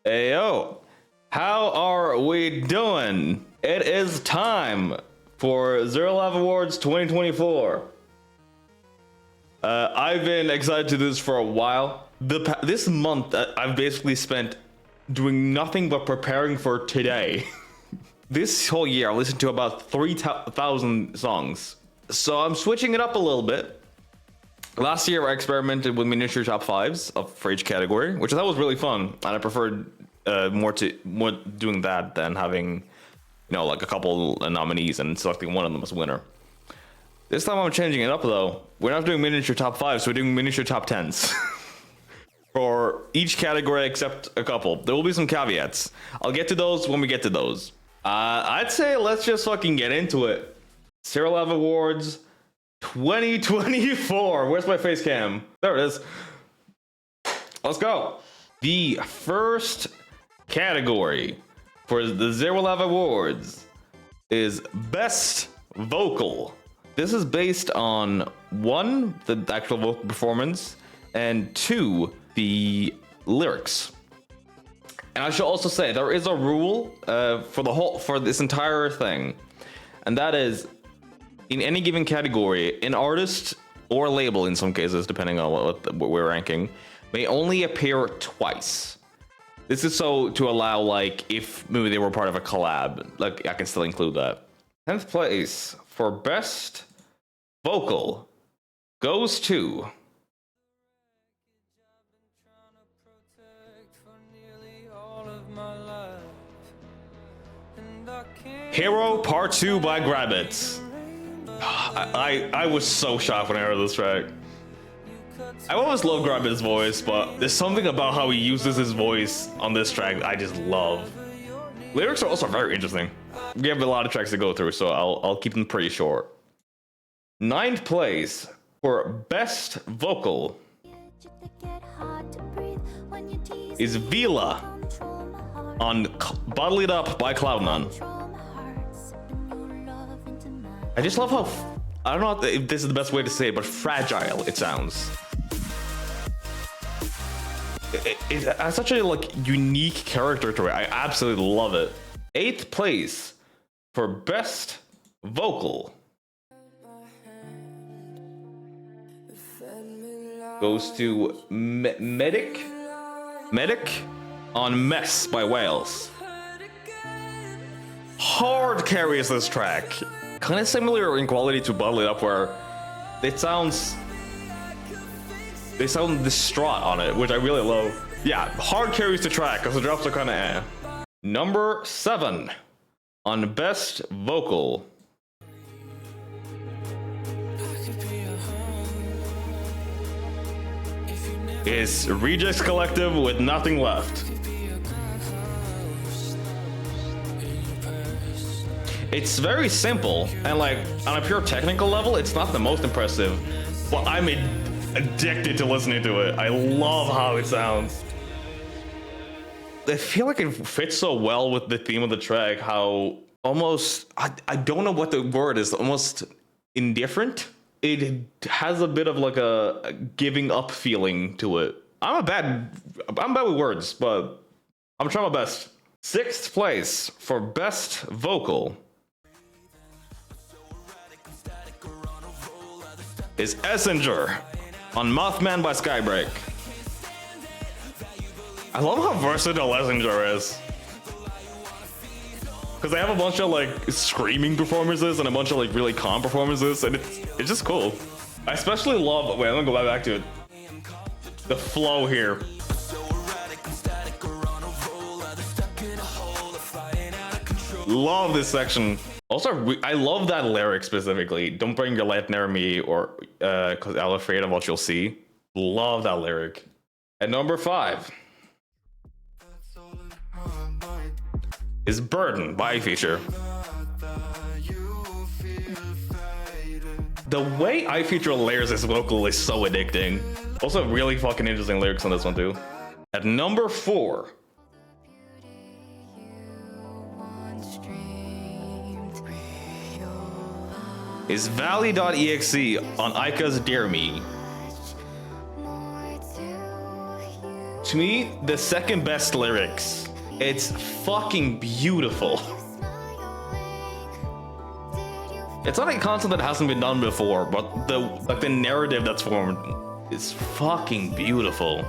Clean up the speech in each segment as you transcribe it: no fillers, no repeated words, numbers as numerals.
Ayo, how are we doing? It is time for ZEROlav Awards 2024. I've been excited to do this for a while. This month, I've basically spent doing nothing but preparing for today. This whole year, I listened to about 3,000 songs. So I'm switching it up a little bit. Last year, I experimented with miniature top 5s for each category, which I thought was really fun. And I preferred more doing that than having, like a couple nominees and selecting one of them as winner. This time I'm changing it up though. We're not doing miniature top 5s, we're doing miniature top 10s. For each category except a couple. There will be some caveats. I'll get to those when we get to those. I'd say let's just fucking get into it. ZEROlav Awards 2024. Where's my face cam? There it is. Let's go. The first category for the ZEROlav Awards is Best Vocal. This is based on 1, the actual vocal performance, and 2, the lyrics. And I should also say there is a rule for this entire thing, and that is, in any given category, an artist or label, in some cases, depending on what we're ranking, may only appear twice. This is so to allow, like, if maybe they were part of a collab, like I can still include that. 10th place for Best Vocal goes to Hero Part 2 by Grabbit. I was so shocked when I heard this track. I always love Grabbit's voice, but there's something about how he uses his voice on this track I just love. Lyrics are also very interesting. We have a lot of tracks to go through, so I'll keep them pretty short. 9th place for Best Vocal is Vila on Bottle It Up by Cloud9. I just love how, I don't know if this is the best way to say it, but fragile it sounds. It has such a unique character to it. I absolutely love it. 8th place for Best Vocal goes to Medic on Mess by Wales. Hard carries this track. Kind of similar in quality to Bottle It Up, where they sound distraught on it, which I really love. Yeah, hard carries the track because the drops are kind of eh. Number 7 on Best Vocal is Rejects Collective with Nothing Left. It's very simple, and like on a pure technical level, it's not the most impressive, but I'm addicted to listening to it. I love how it sounds. I feel like it fits so well with the theme of the track, how almost, I don't know what the word is, almost indifferent. It has a bit of like a giving up feeling to it. I'm bad with words, but I'm trying my best. 6th place for Best Vocal is Essenger on Mothman by Skybreak. I love how versatile Essenger is, because they have a bunch of like screaming performances and a bunch of like really calm performances, and it's just cool. I especially love, wait, I'm gonna go back to it. The flow here. Love this section. Also, I love that lyric specifically. Don't bring your light near me, or because I'm afraid of what you'll see. Love that lyric. At number 5 is Burden by iFeature. The way iFeature layers his vocal is so addicting. Also, really fucking interesting lyrics on this one too. At number 4 is Valley.exe on Aika's Dear Me. To me, the second best lyrics. It's fucking beautiful. It's not a concept that hasn't been done before, but the narrative that's formed is fucking beautiful.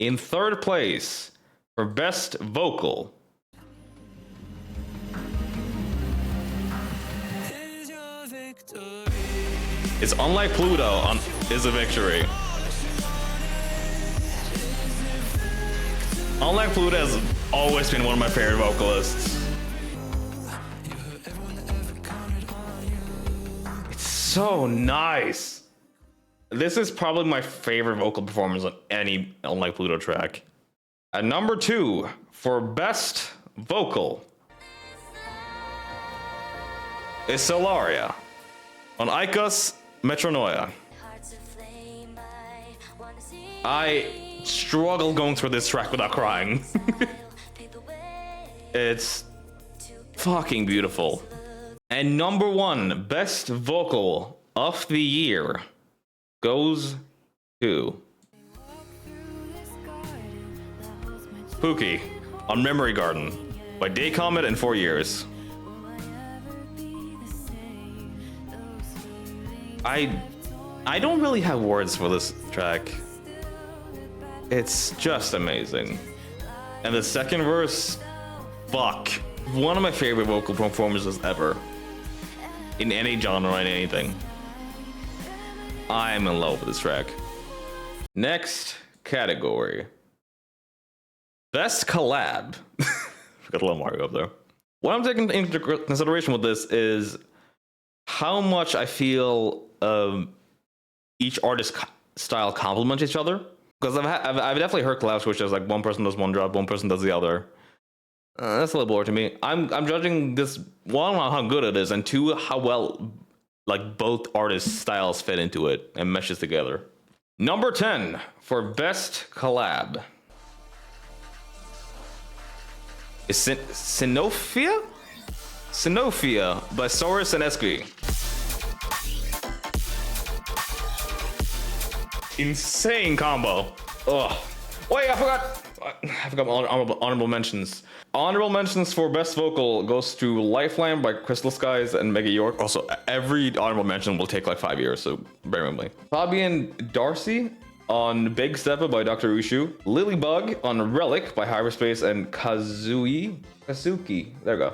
In third place for best vocal is Unlike Pluto is a victory. Unlike Pluto has always been one of my favorite vocalists. It's so nice. This is probably my favorite vocal performance on any Unlike Pluto track. At number 2 for best vocal is Solaria on Icos Metronoia. I struggle going through this track without crying. It's fucking beautiful. And number 1 best vocal of the year goes to Pookie on Memory Garden by Day Comet in 4 Years. I don't really have words for this track. It's just amazing. And the second verse, fuck. One of my favorite vocal performances ever. In any genre, in anything. I'm in love with this track. Next category. Best collab. Got a little Mario up there. What I'm taking into consideration with this is how much I feel each artist's style complements each other. Because I've definitely heard collabs which is like one person does one job, one person does the other. That's a little boring to me. I'm judging this, one, on how good it is, and two, how well like both artists' styles fit into it and meshes together. Number 10 for best collab is Sinofia by Saurus and Esky. Insane combo. Ugh. Wait, I forgot honorable mentions. Honorable mentions for best vocal goes to Lifeline by Crystal Skies and Meggy York. Also, every honorable mention will take like 5 years, so bear with me. Fabian Darcy on Big Steppa by Dr. Ushu. Lilybug on Relic by Hyperspace and Kazuki. There we go.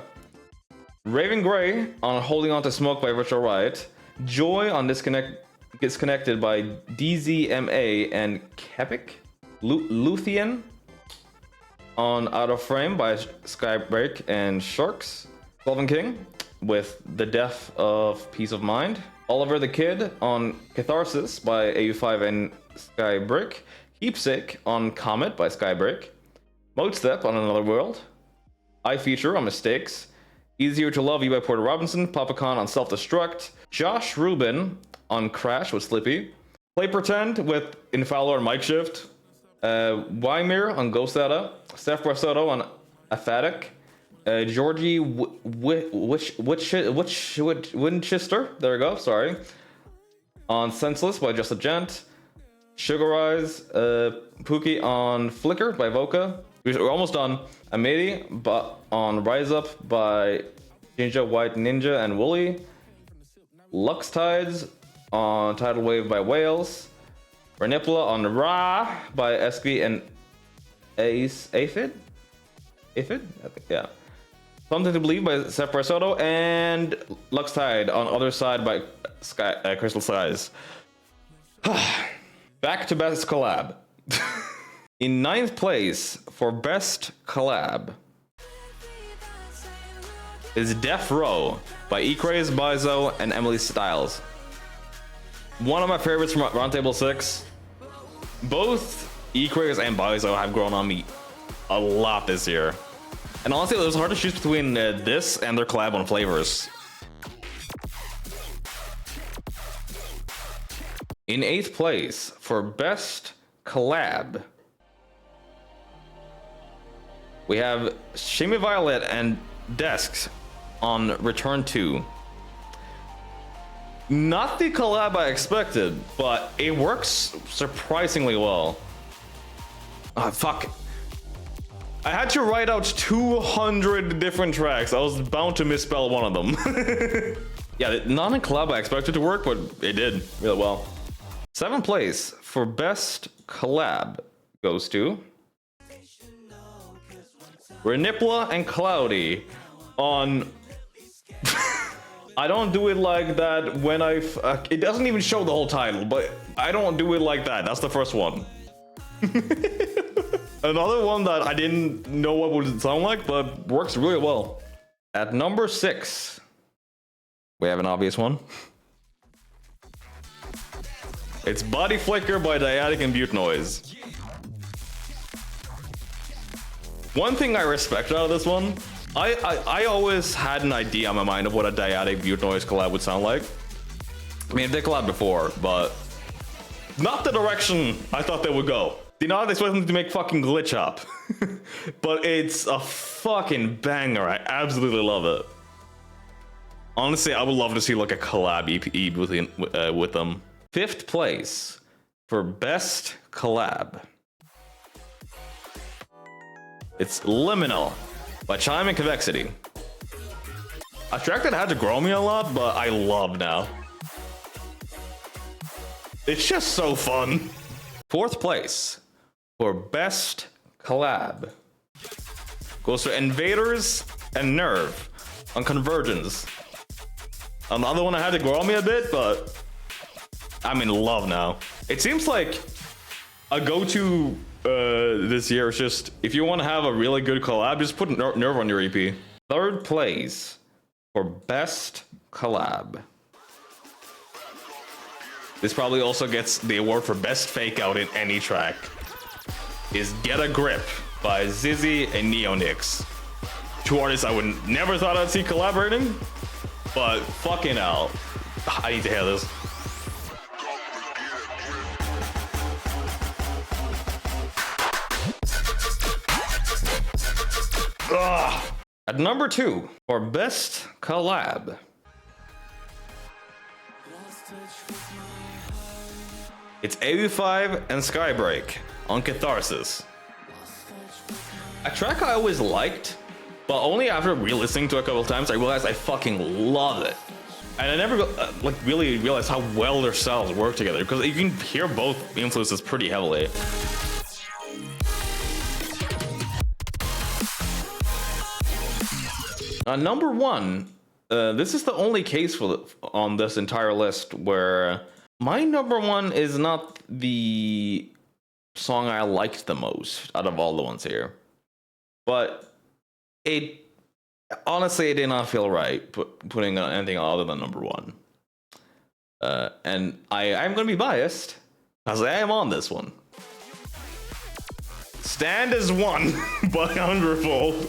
Raven Gray on Holding On to Smoke by Virtual Riot. Joy on Disconnected by DZMA and Kepik. Luthien on Out of Frame by Skybreak and Sharks. Cloven King with The Death of Peace of Mind. Oliver the Kid on Catharsis by AU5 and Skybreak. Heapsake on Comet by Skybreak. Modestep on Another World. I Feature on Mistakes. Easier to Love You by Porter Robinson. Papacon on Self-Destruct. Josh Rubin on Crash with Slippy. Play Pretend with Infowler and Mic Shift. Wymir on Ghost Data. Steph Barsoto on Aphatic. Georgie Winchester, there we go, sorry. On Senseless by Just a Gent. Sugar Rise, Pookie on Flicker by Voca. We're almost done. Amity but on Rise Up by Jinja White Ninja and Wooly. Lux Tides on Tidal Wave by Whales. Renipla on Ra by Esky and Aphid? I think, yeah. Something to Believe by Seth Barsoto, and Lux Tide on Other Side by Crystal Skies. Back to best collab. In 9th place for best collab is Death Row by Ecraze, Bizo, and Emily Styles. One of my favorites from Roundtable 6. Both Ecraze and Bizo have grown on me a lot this year. And honestly, it was hard to choose between this and their collab on Flavors. In 8th place for best collab, we have Shimmy Violet and Desks on Return 2. Not the collab I expected, but it works surprisingly well. Fuck. I had to write out 200 different tracks. I was bound to misspell one of them. Yeah, not in collab I expected to work, but it did really well. 7th place for best collab goes to Renipla and Cloudy on I don't do it like that when it doesn't even show the whole title, but I don't do it like that. That's the first one. Another one that I didn't know what would it sound like, but works really well. At number 6, we have an obvious one. It's Body Flicker by Dyadic and Butte Noise. One thing I respect out of this one, I always had an idea in my mind of what a Dyadic Butte Noise collab would sound like. I mean, they collabed before, but not the direction I thought they would go. Did not expect them to make fucking Glitch Hop. But it's a fucking banger. I absolutely love it. Honestly, I would love to see like a collab EP with them. 5th place for best collab. It's Liminal by Chime and Convexity. A track that had to grow me a lot, but I love now. It's just so fun. 4th place for best collab goes to Invaders and Nerve on Convergence. Another one that had to grow me a bit, but I'm in love now. It seems like a go-to this year is just, if you want to have a really good collab, just put Nerve on your EP. 3rd place for best collab. This probably also gets the award for best fake out in any track. Is Get a Grip by Zizzy and Neonix. 2 artists I would never thought I'd see collaborating, but fucking hell, I need to hear this. Ugh. At number 2 for best collab. It's AV5 and Skybreak on Catharsis. A track I always liked, but only after re-listening to it a couple of times I realized I fucking love it. And I never really realized how well their styles work together, because you can hear both influences pretty heavily. Number 1, this is the only case on this entire list where my number 1 is not the song I liked the most out of all the ones here. But honestly, it did not feel right putting anything other than number 1. And I'm going to be biased, because I am on this one. Stand as One by Hungerful.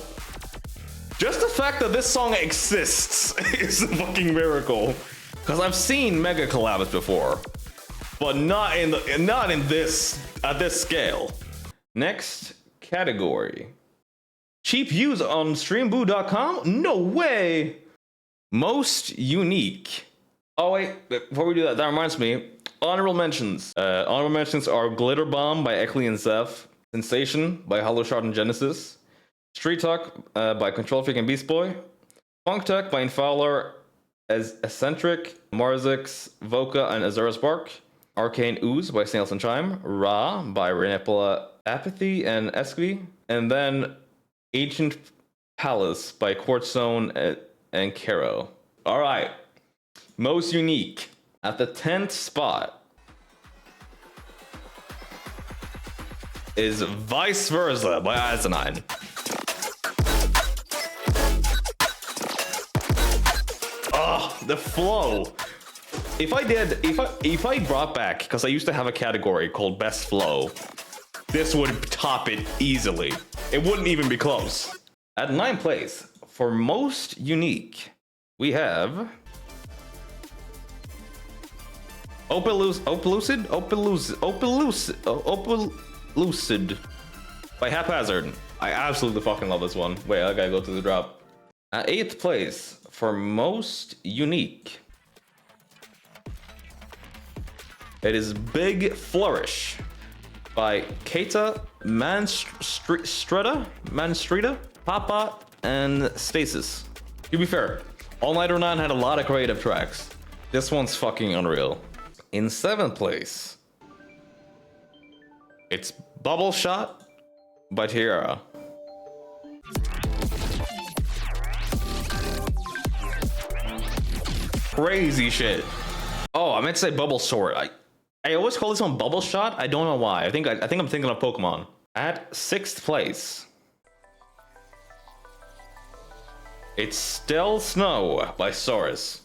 Just the fact that this song exists is a fucking miracle. Because I've seen mega collabs before, but not at this scale. Next category. Cheap views on streamboo.com? No way! Most unique. Oh wait, before we do that reminds me. Honorable mentions. Honorable mentions are Glitter Bomb by Eckley and Zeph, Sensation by Hollow Shard and Genesis, Street Talk by Control Freak and Beast Boy, Funk Tech by Infowler, as Eccentric, Marzix, Voka, and Azura's Bark, Arcane Ooze by Snails and Chime, Ra by Renepla, Apathy and Esqui, and then Ancient Palace by Quartzone and Kero. Alright, most unique. At the 10th spot is Vice Versa by Asinine. The flow. If I brought back, because I used to have a category called Best Flow, this would top it easily. It wouldn't even be close. At 9th place, for most unique, we have Opelucid by Haphazard. I absolutely fucking love this one. Wait, I gotta go to the drop. At 8th place, for most unique, it is Big Flourish by Keita, Manstrita, Papa, and Stasis. To be fair, All Nighter 9 had a lot of creative tracks. This one's fucking unreal. In 7th place, it's Bubble Shot by Tiara. Crazy shit. Oh, I meant to say Bubble Sword. I always call this one Bubble Shot. I don't know why. I think I'm thinking of Pokemon. At 6th place, it's Still Snow by Saurus.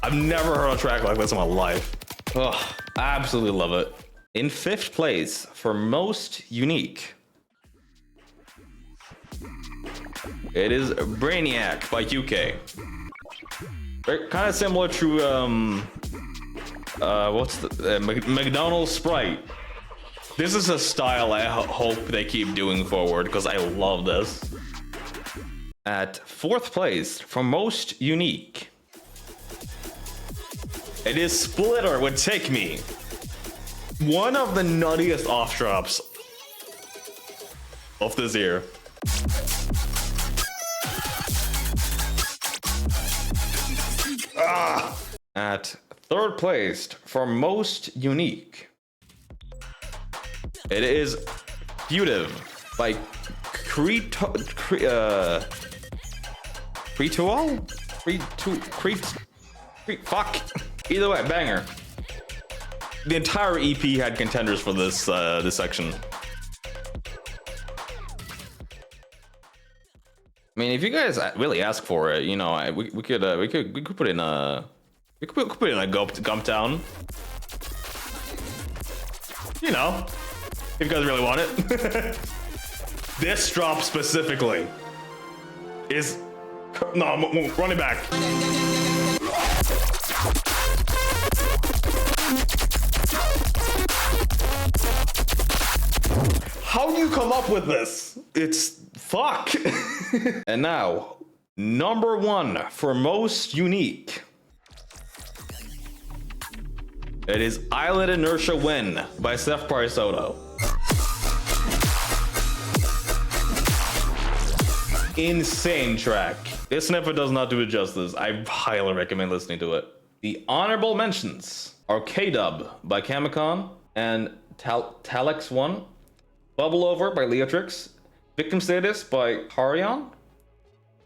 I've never heard a track like this in my life. Ugh, I absolutely love it. In 5th place for most unique, it is Brainiac by UK. Kind of similar to what's the McDonald's Sprite. This is a style I hope they keep doing forward because I love this. At 4th place for most unique, it is Splitter with Take Me. One of the nuttiest off drops of this year. At 3rd place for most unique, it is Futive by fuck. Either way, banger. The entire EP had contenders for this this section. I mean, if you guys really ask for it, you know, we could put in a Gump Town. You know, if you guys really want it. This drop specifically is running back. How do you come up with this? It's fuck. And now, number 1 for most unique, it is Island Inertia Win by Seth Parisoto. Insane track. This snippet does not do it justice. I highly recommend listening to it. The honorable mentions are K-Dub by Kamikon and Talix 1, Bubble Over by Leotrix, Victim Status by Harion,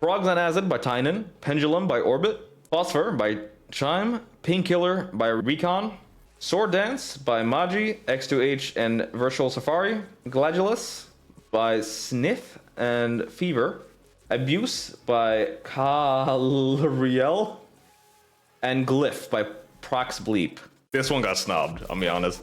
Frogs on Acid by Tynan, Pendulum by Orbit, Phosphor by Chime, Painkiller by Recon, Sword Dance by Magi, X2H and Virtual Safari, Gladulus by Sniff and Fever, Abuse by Calriel, and Glyph by Prox Bleep. This one got snubbed, I'll be honest.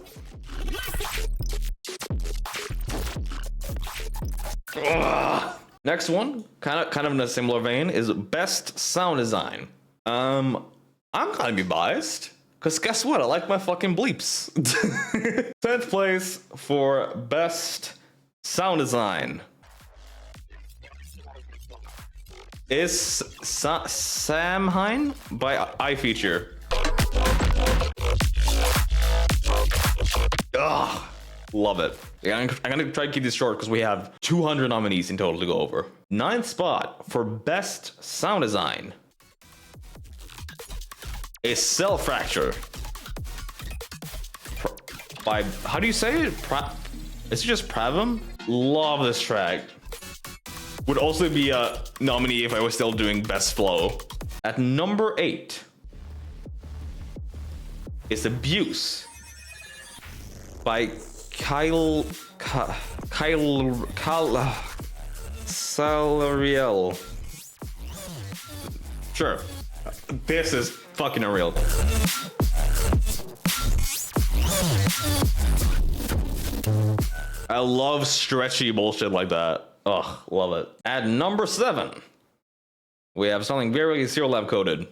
Ugh. Next one, kind of in a similar vein, is Best Sound Design. I'm gonna be biased, because guess what? I like my fucking bleeps. 10th place for Best Sound Design is Samhain by iFeature. Ugh, love it. Yeah, I'm gonna try to keep this short because we have 200 nominees in total to go over. 9th spot for Best Sound Design is Cell Fracture by, how do you say it? Is it just Pravam? Love this track. Would also be a nominee if I was still doing Best Flow. At number 8 is Abuse by Salariel. Sure. This is fucking unreal. I love stretchy bullshit like that. Ugh, love it. At number 7, we have something very ZEROlav coded.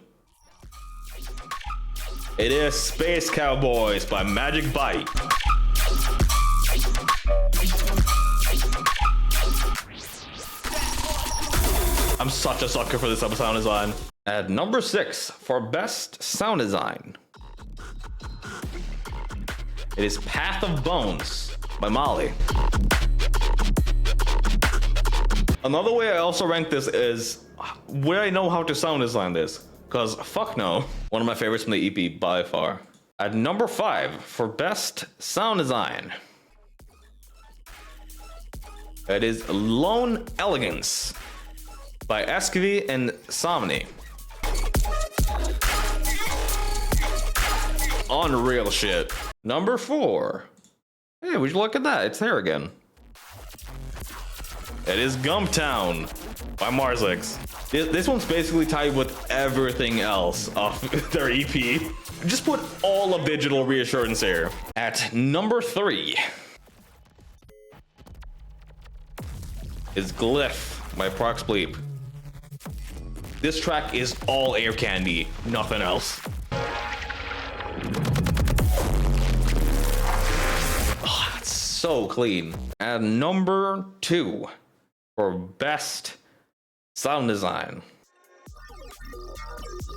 It is Space Cowboys by Magic Bite. I'm such a sucker for this sound design. At number 6 for best sound design, it is Path of Bones by Molly. Another way I also rank this is where I know how to sound design this, because fuck no. One of my favorites from the EP by far. At number 5 for best sound design, it is Lone Elegance by Escovy and Somni. Unreal shit. Number 4. Hey, would you look at that? It's there again. It is Gumptown by Marzix. This one's basically tied with everything else off their EP. Just put all of Digital Reassurance here. At number 3 is Glyph by Prox Bleep. This track is all air candy, nothing else. Oh, it's so clean. At number 2 for best sound design,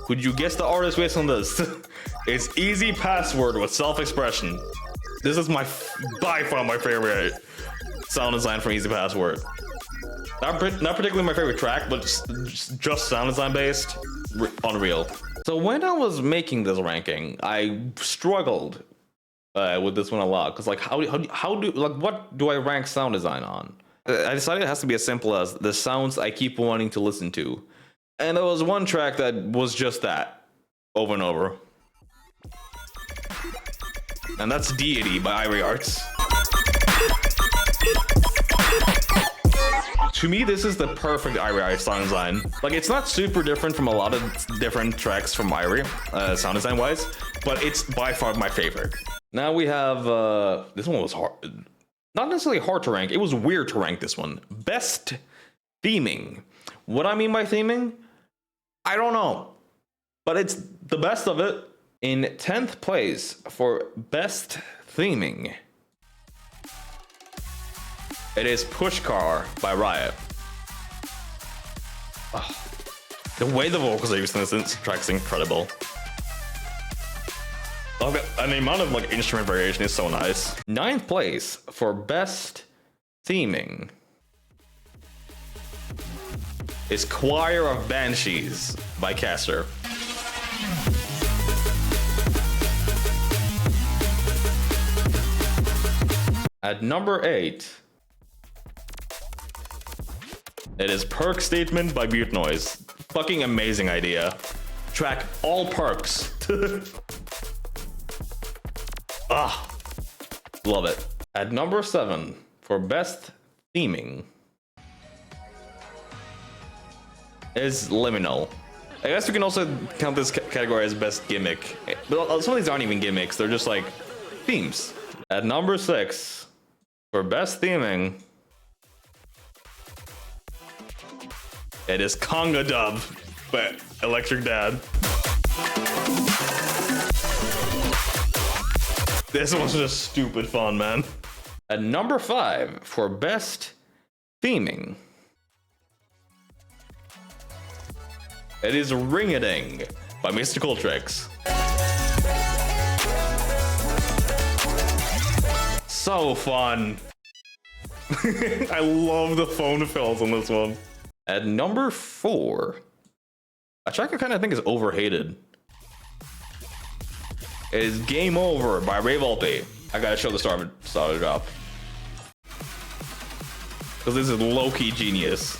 would you guess the artist based on this? It's Easy Password with Self-Expression. This is by far my favorite sound design from Easy Password. Not particularly my favorite track, but just sound design based, unreal. So when I was making this ranking, I struggled with this one a lot, because like what do I rank sound design on? I decided it has to be as simple as the sounds I keep wanting to listen to, and there was one track that was just that, over and over, and that's Deity by Irie Arts. To me, this is the perfect Irie sound design. Like, it's not super different from a lot of different tracks from Irie, sound design wise, but it's by far my favorite. Now we have, this one was hard. Not necessarily hard to rank, it was weird to rank this one. Best theming. What I mean by theming? I don't know, but it's the best of it. In 10th place for best theming, it is Pushkar by Riot. Oh, the way the vocals are used in this track is incredible. Okay, and the amount of like instrument variation is so nice. 9th place for best theming is Choir of Banshees by Caster. At number 8, it is Perk Statement by Butte Noise. Fucking amazing idea. Track all perks. Ah, love it. At number 7 for best theming is Liminal. I guess we can also count this category as best gimmick. But some of these aren't even gimmicks, they're just like themes. At number 6 for best theming, it is Conga Dub by Electric Dad. This one's just stupid fun, man. At number 5 for best theming, it is Ring-a-Ding by Mystical Tricks. So fun. I love the phone fills on this one. At number 4, a track I kind of think is overhated, it is Game Over by Ray Volpe. I gotta show the starter drop, because this is low-key genius.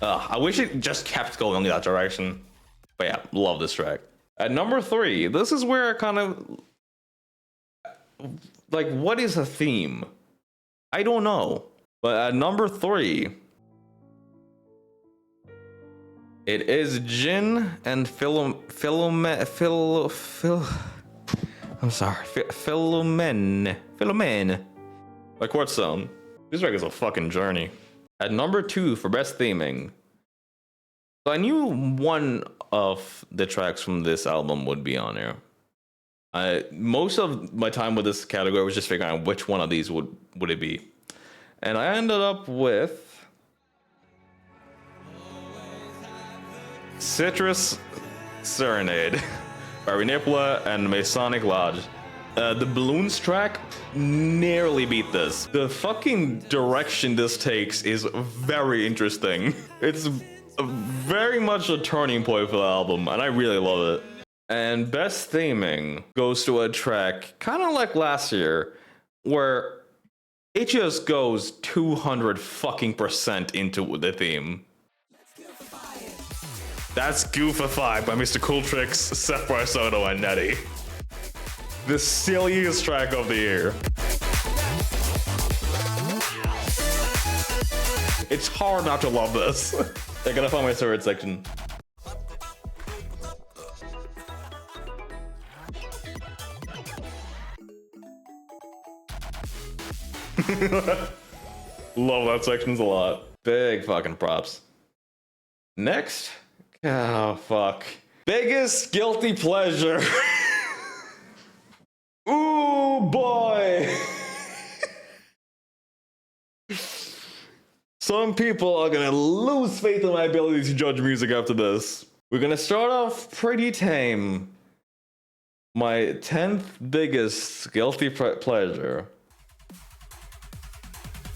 I wish it just kept going in that direction. But yeah, love this track. At number 3, this is where I kind of like, what is a theme? I don't know. But at number 3, it is Jin and Philomen. Like Quartz Zone. This track is a fucking journey. At number 2 for best theming, so I knew one of the tracks from this album would be on here. Most of my time with this category was just figuring out which one of these would it be. And I ended up with Citrus Serenade by Renipla and Masonic Lodge. The Balloons track nearly beat this. The fucking direction this takes is very interesting. It's very much a turning point for the album, and I really love it. And best theming goes to a track kind of like last year, where it just goes 200 fucking % into the theme. That's Goofify by Mr. Cool Tricks, Seth Barsoto, and Nettie. The silliest track of the year. It's hard not to love this. I gotta find my third section. Love that sections a lot. Big fucking props. Next. Oh, fuck. Biggest guilty pleasure. Ooh, boy. Some people are gonna lose faith in my ability to judge music after this. We're gonna start off pretty tame. My 10th biggest guilty pleasure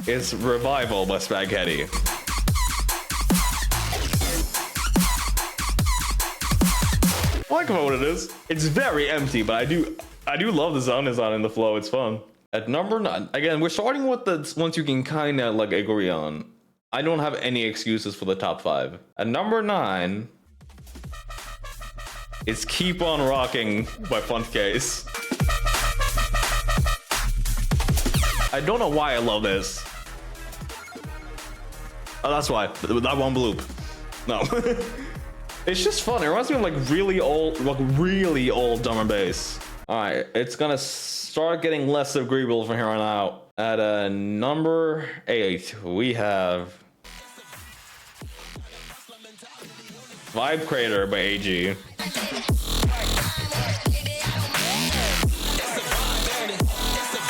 is Revival by Spaghetti. I like about what it is. It's very empty, but I do love the sound design and the flow. It's fun. At number 9, again, we're starting with the ones you can kind of like agree on. I don't have any excuses for the top 5. At number 9, it's Keep On Rocking by Funkcase. I don't know why I love this. Oh, that's why. That one bloop. No. It's just fun. It reminds me of like really old drum and bass. Alright, it's gonna start getting less agreeable from here on out. At number 8, we have Vibe Crater by AG.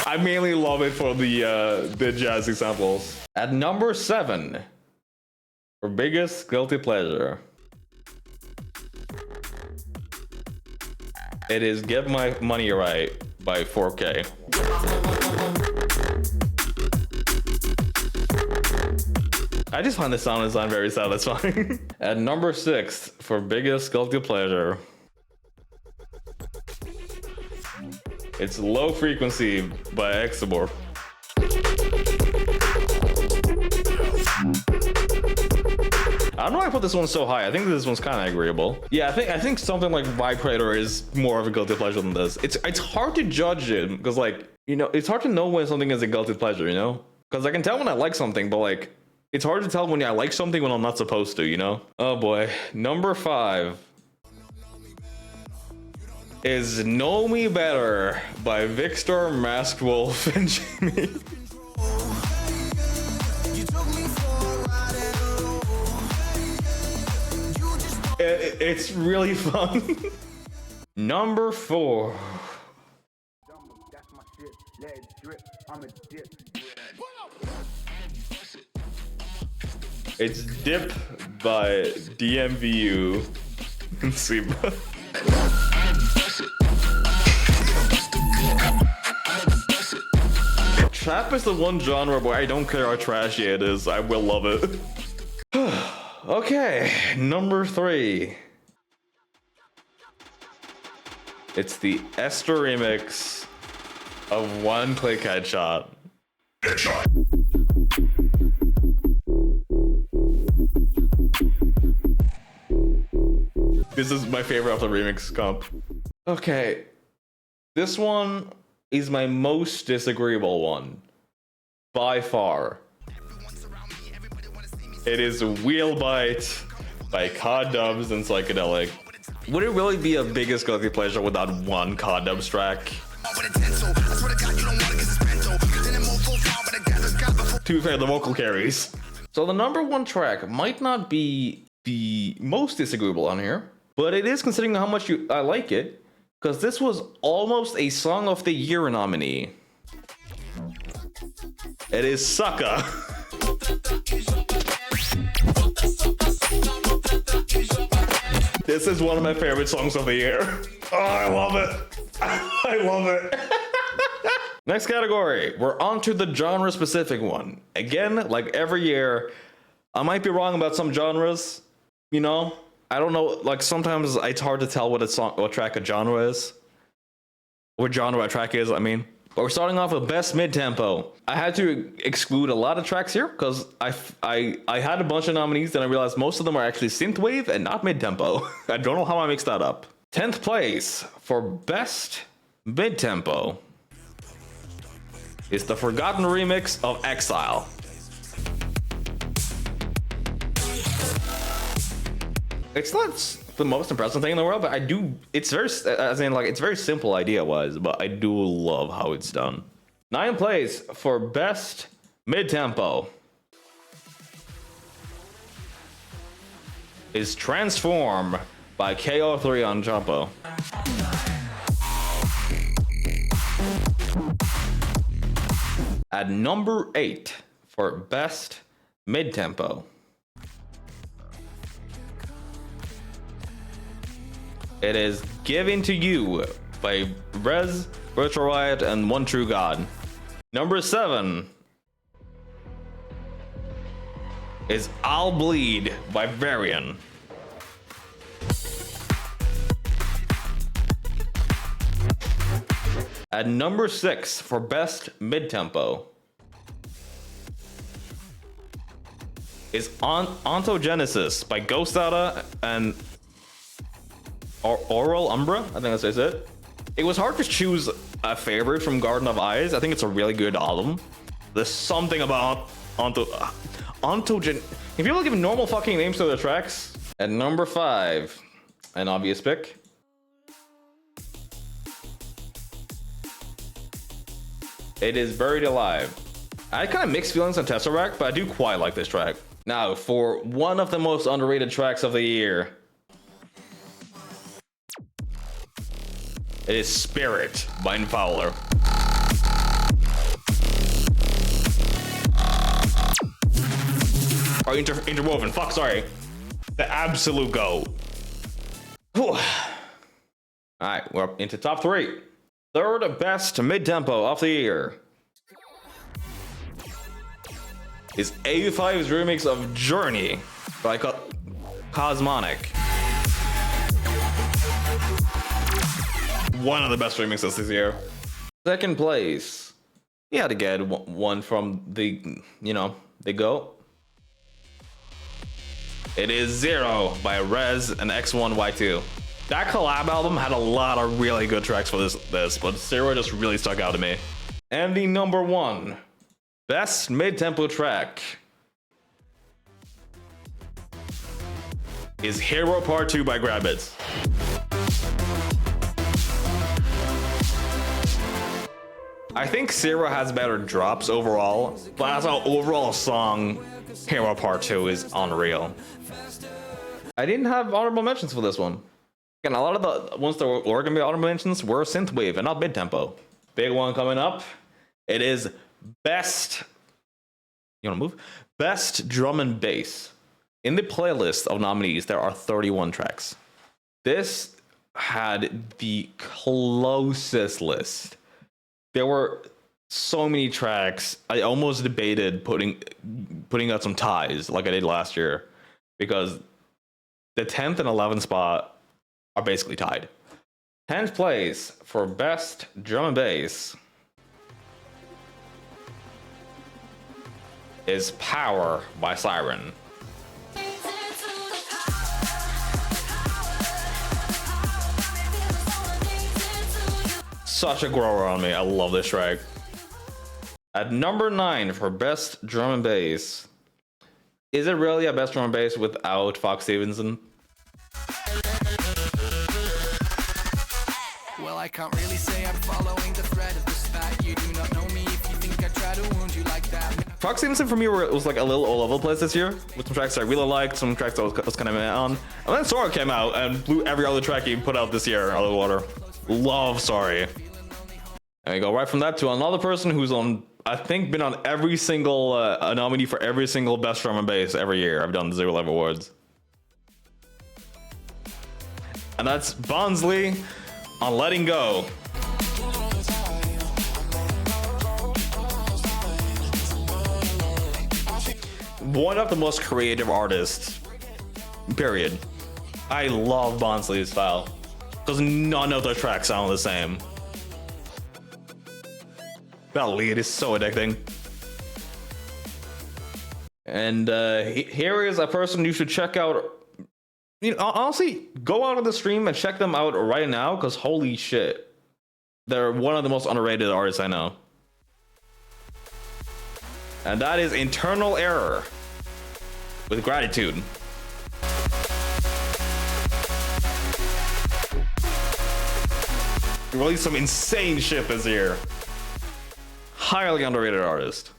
I mainly love it for the jazzy samples. At number 7, for biggest guilty pleasure, it is Get My Money Right by 4K. I just find the sound design very satisfying. At number 6, for biggest guilty pleasure, it's Low Frequency by Exabor. I don't know why I put this one so high. I think this one's kind of agreeable. Yeah, I think something like Vibrator is more of a guilty pleasure than this. It's hard to judge it because, like, you know, it's hard to know when something is a guilty pleasure, you know? Because I can tell when I like something, but like, it's hard to tell when I like something when I'm not supposed to, you know? Oh boy. Number 5 is Know Me Better by Victor, Masked Wolf, and Jimmy. It's really fun. Number 4. It's Dip by DMVU and Siba. Trap is the one genre where I don't care how trashy it is, I will love it. Okay, number 3. It's the Esther remix of One Click Headshot. This is my favorite of the remix comp. Okay, this one is my most disagreeable one, by far. It is Wheelbite by Cod Dubs and Psychedelic. Would it really be a biggest guilty pleasure without one Cod Dubs track? To be fair, the vocal carries. So the number 1 track might not be the most disagreeable on here, but it is considering how much I like it. because this was almost a Song of the Year nominee. It is Sucker. This is one of my favorite songs of the year. Oh, I love it. I love it. Next category, we're on to the genre specific one. Again, like every year, I might be wrong about some genres, you know? I don't know, like sometimes it's hard to tell what track a genre is. What genre a track is, I mean. But we're starting off with best mid-tempo. I had to exclude a lot of tracks here because I had a bunch of nominees and I realized most of them are actually synthwave and not mid-tempo. I don't know how I mixed that up. 10th place for best mid-tempo is the Forgotten remix of Exile. It's not the most impressive thing in the world, but it's very simple idea-wise, but I do love how it's done. 9th place for best mid-tempo is Transform by KO3 on Jumpo. At number 8 for best mid-tempo it is Given to You by Rez, Virtual Riot, and One True God. Number 7 is I'll Bleed by Varian. At number 6 for best mid-tempo is Ontogenesis by Ghost Outta and Oral Umbra, I think that's it. It was hard to choose a favorite from Garden of Eyes. I think it's a really good album. There's something about Ontogen. If people give normal fucking names to their tracks. At number 5, an obvious pick, it is Buried Alive. I had kind of mixed feelings on Tesseract, but I do quite like this track. Now, for one of the most underrated tracks of the year, it is Spirit by Fowler. Or Interwoven, fuck, sorry. The absolute GOAT. Alright, we're up into top 3. Third best mid-tempo of the year is A5's remix of Journey by Cosmonic. One of the best remixes this year. Second place, you had to get one from the GOAT. It is Zero by Rez and X1Y2. That collab album had a lot of really good tracks for this, but Zero just really stuck out to me. And the number 1 best mid-tempo track is Hero Part 2 by Grabbits. I think Zero has better drops overall, but as an overall song, Hero Part 2 is unreal. I didn't have honorable mentions for this one. Again, a lot of the ones that were going to be honorable mentions were synthwave and not mid-tempo. Big one coming up. It is best... You want to move? Best drum and bass. In the playlist of nominees, there are 31 tracks. This had the closest list. There were so many tracks. I almost debated putting out some ties like I did last year, because the 10th and 11th spot are basically tied. 10th place for best drum and bass is Power by Siren. Such a grower on me. I love this track. At number 9 for best drum and bass, is it really a best drum and bass without Fox Stevenson? Well, I can't really say I'm following the thread of this fact. You do not know me if you think I try to wound you like that. Fox Stevenson for me was like a little all over the place this year, with some tracks I really liked, some tracks I was kind of on. And then Sora came out and blew every other track he put out this year out of the water. Love Sorry. And we go right from that to another person who's on, I think, been on every single nominee for every single best drum and bass every year I've done the ZEROlav Awards. And that's Bonsley on Letting Go. One of the most creative artists, period. I love Bonsley's style because none of the tracks sound the same. That lead is so addicting. And here is a person you should check out. You know, honestly, go out on the stream and check them out right now because holy shit, they're one of the most underrated artists I know. And that is Internal Error with Gratitude. He released some insane shit this year. Highly underrated artist.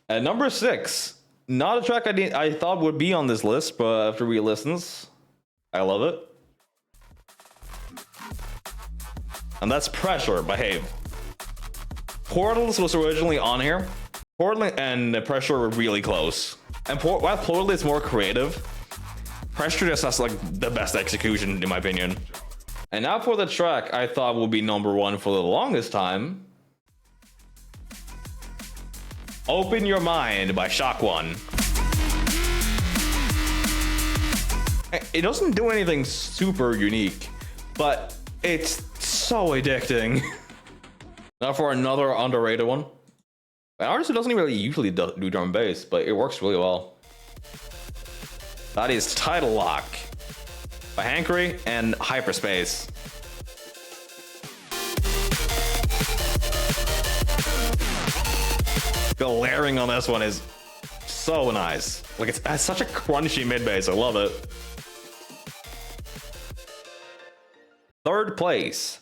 At number 6, not a track I thought would be on this list, but after re-listens, I love it. And that's Pressure by Have. Portals was originally on here. Portal and Pressure were really close. And while Portal is more creative, Pressure just has like the best execution in my opinion. And now for the track I thought would be number 1 for the longest time. Open Your Mind by Shock One. It doesn't do anything super unique, but it's so addicting. Now for another underrated one. An artist who doesn't really usually do drum and bass, but it works really well. That is Title Lock by Hankery and Hyperspace. The layering on this one is so nice. Like it has such a crunchy mid bass. I love it. Third place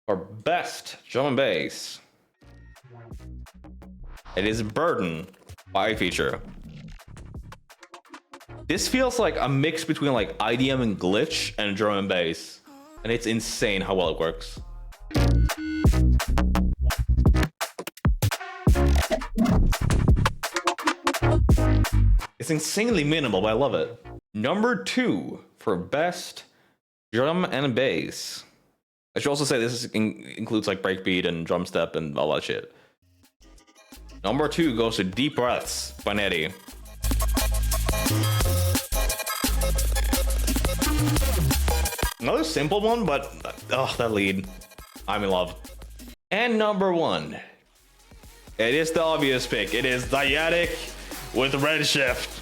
for best drum and bass. It is Burden by Feature. This feels like a mix between like IDM and glitch and drum and bass, and it's insane how well it works. It's insanely minimal, but I love it. Number 2 for best drum and bass. I should also say this includes like breakbeat and drum step and all that shit. Number 2 goes to Deep Breaths by Nettie. Another simple one, but oh, that lead. I'm in love. And number 1. It is the obvious pick. It is Dyadic with Redshift.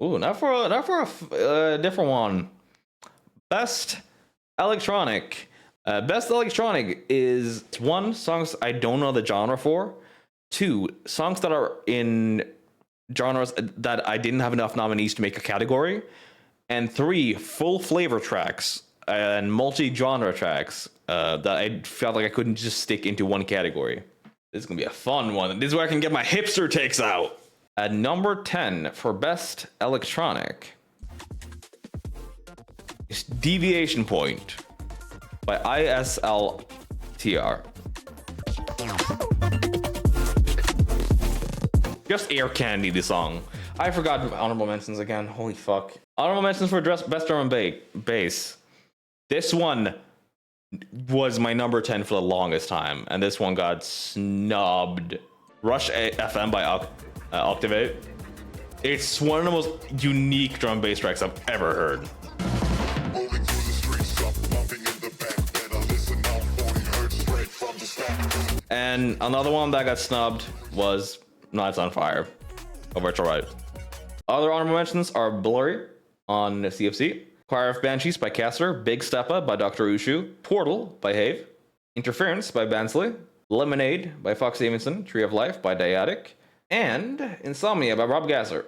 Ooh, not for a different one. Best electronic. Best electronic is 1, songs I don't know the genre for. 2, songs that are in genres that I didn't have enough nominees to make a category. And 3, full flavor tracks and multi-genre tracks that I felt like I couldn't just stick into one category. This is gonna be a fun one. This is where I can get my hipster takes out. At number 10 for best electronic is Deviation Point by ISLTR. Just air candy the song. I forgot honorable mentions again. Holy fuck. Honorable mentions for best drum and bass. This one was my number 10 for the longest time, and this one got snubbed. Rush FM by Octavate. It's one of the most unique drum and bass tracks I've ever heard. And another one that got snubbed was Nights on Fire by Virtual Right. Other honorable mentions are Blurry on CFC, Choir of Banshees by Caster, Big Steppa by Dr. Ushu, Portal by Have, Interference by Bansley, Lemonade by Fox Stevenson, Tree of Life by Dyadic, and Insomnia by Rob Gasser.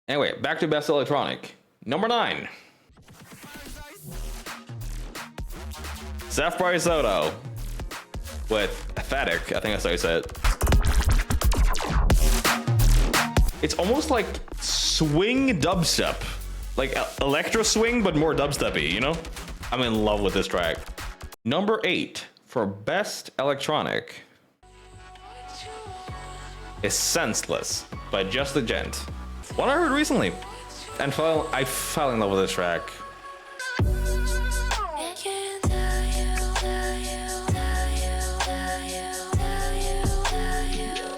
Anyway, back to best electronic. Number 9. Zeph Bryce Soto with Phatic, I think that's how you say it. It's almost like swing dubstep like electro swing, but more dubsteppy, you know? I'm in love with this track. Number 8 for best electronic is Senseless by Just the Gent. One I heard recently, and I fell in love with this track.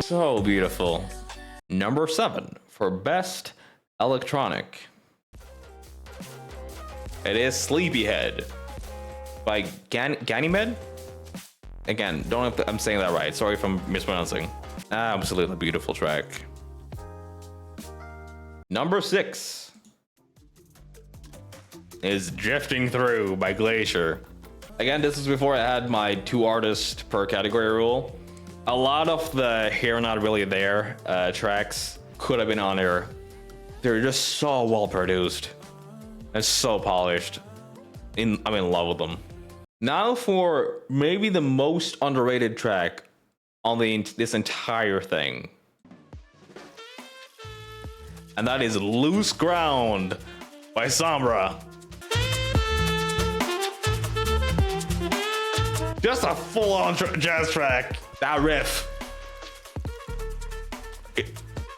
So beautiful. Number 7 for best electronic. It is Sleepyhead by Ganymed. Again, don't know if I'm saying that right. Sorry if I'm mispronouncing. Absolutely beautiful track. Number 6 is Drifting Through by Glacier. Again, this is before I had my 2 artists per category rule. A lot of the Here Not Really There tracks could have been on here. They're just so well produced and so polished. I'm in love with them. Now for maybe the most underrated track on this entire thing. And that is Loose Ground by Sombra. Just a full-on jazz track. That riff.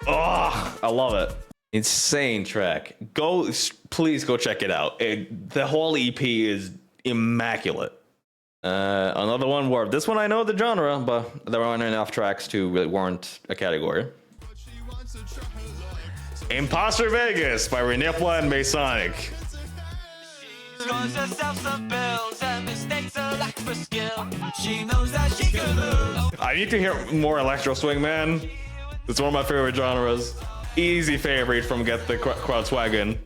Oh, I love it. Insane track. Please go check it out. The whole EP is immaculate. Another one where this one I know the genre, but there aren't enough tracks to really warrant a category. Imposter Vegas by Renipla and Masonic. I need to hear more electro swing, man. It's one of my favorite genres. Easy favorite from Get the Crowd Swaggin'.